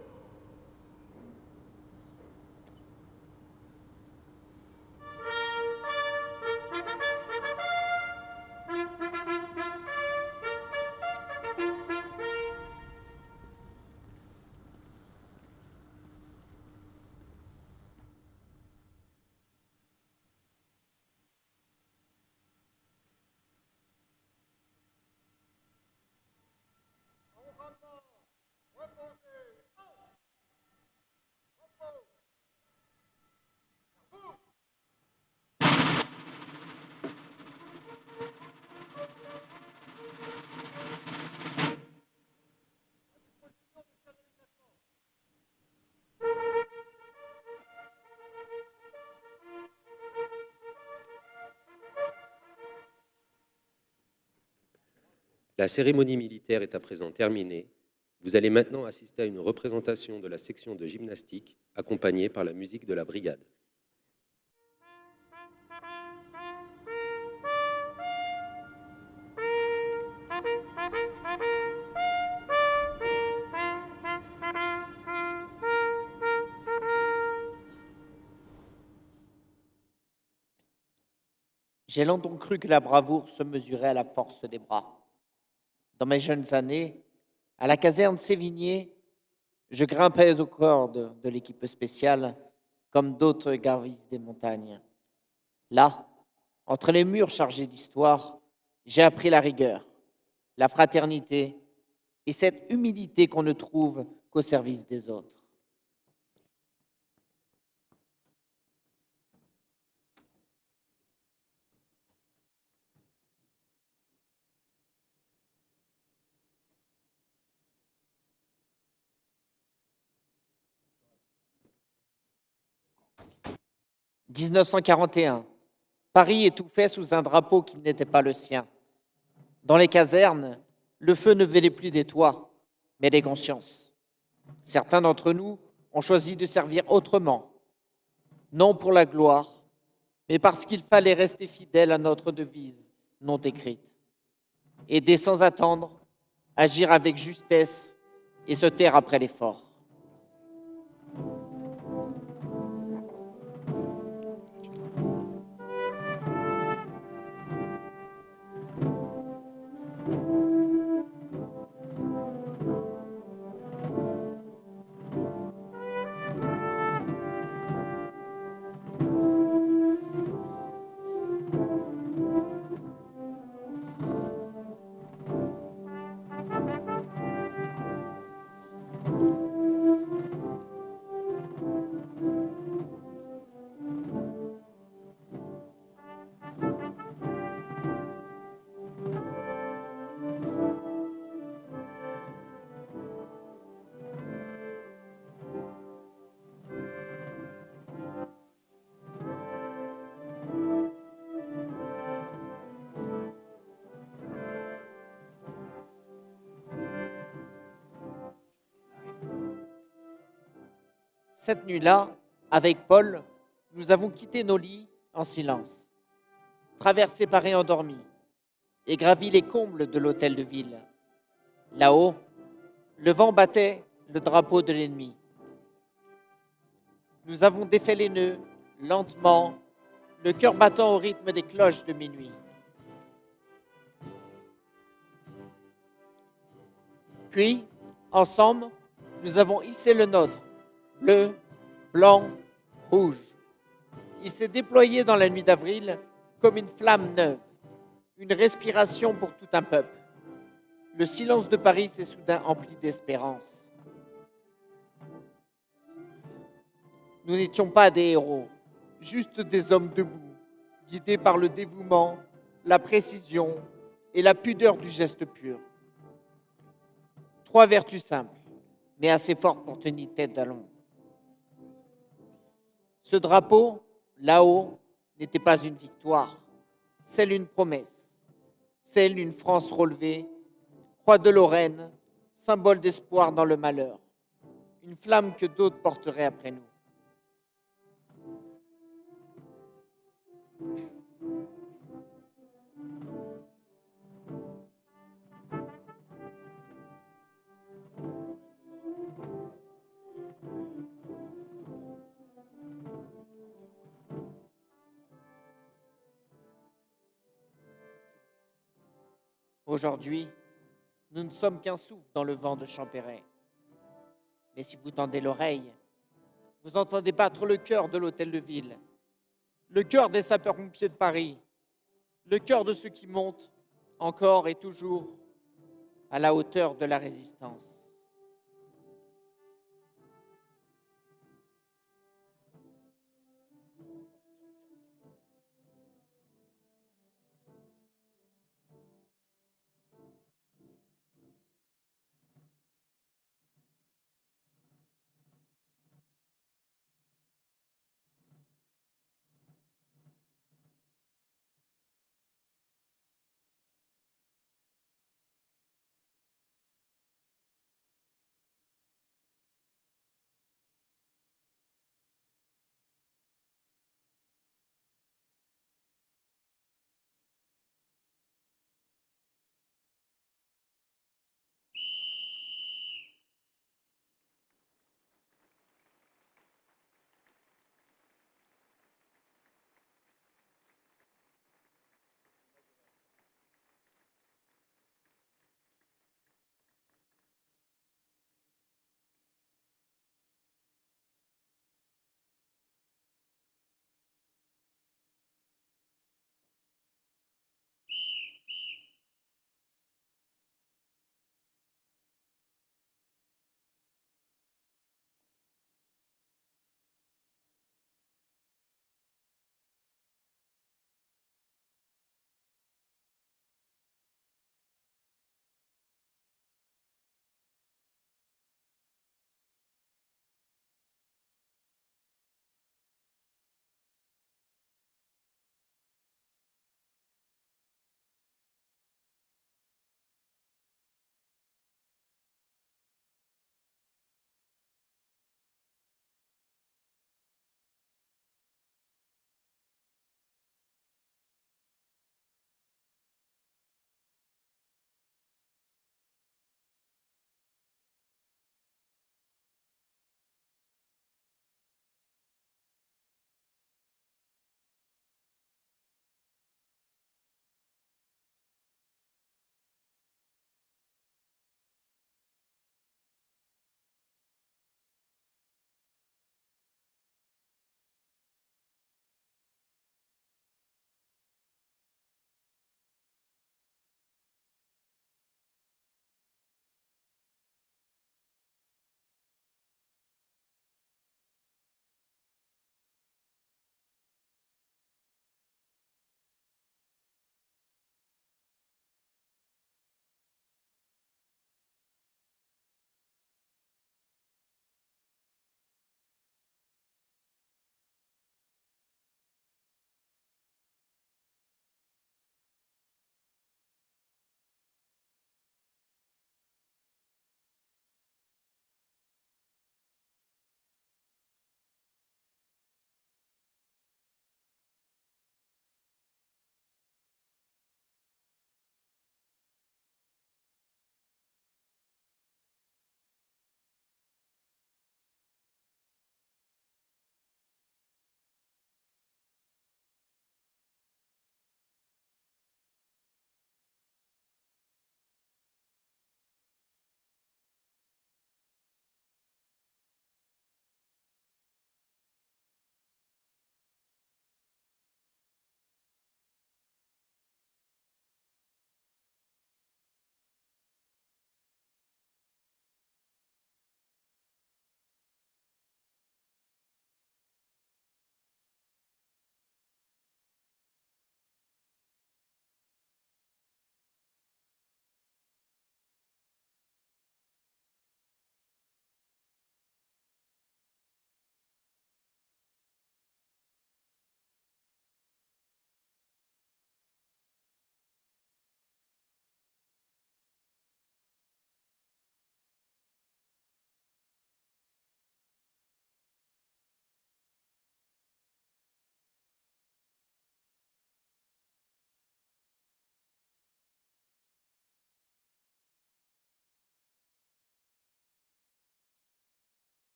La cérémonie militaire est à présent terminée. Vous allez maintenant assister à une représentation de la section de gymnastique accompagnée par la musique de la brigade. J'ai longtemps cru que la bravoure se mesurait à la force des bras. Dans mes jeunes années, à la caserne Sévigné, je grimpais aux cordes de l'équipe spéciale comme d'autres gardistes des montagnes. Là, entre les murs chargés d'histoire, j'ai appris la rigueur, la fraternité et cette humilité qu'on ne trouve qu'au service des autres. « 1941. Paris étouffait sous un drapeau qui n'était pas le sien. Dans les casernes, le feu ne venait plus des toits, mais des consciences. Certains d'entre nous ont choisi de servir autrement, non pour la gloire, mais parce qu'il fallait rester fidèle à notre devise non écrite. Aider sans attendre, agir avec justesse et se taire après l'effort. Cette nuit-là, avec Paul, nous avons quitté nos lits en silence, traversé Paris endormi et gravi les combles de l'hôtel de ville. Là-haut, le vent battait le drapeau de l'ennemi. Nous avons défait les nœuds, lentement, le cœur battant au rythme des cloches de minuit. Puis, ensemble, nous avons hissé le nôtre, bleu, blanc, rouge. Il s'est déployé dans la nuit d'avril comme une flamme neuve, une respiration pour tout un peuple. Le silence de Paris s'est soudain empli d'espérance. Nous n'étions pas des héros, juste des hommes debout, guidés par le dévouement, la précision et la pudeur du geste pur. 3 vertus simples, mais assez fortes pour tenir tête à l'ombre. Ce drapeau, là-haut, n'était pas une victoire, celle d'une promesse, celle d'une France relevée, croix de Lorraine, symbole d'espoir dans le malheur, une flamme que d'autres porteraient après nous. Aujourd'hui, nous ne sommes qu'un souffle dans le vent de Champéret. Mais si vous tendez l'oreille, vous entendez battre le cœur de l'hôtel de ville, le cœur des sapeurs-pompiers de Paris, le cœur de ceux qui montent encore et toujours à la hauteur de la résistance.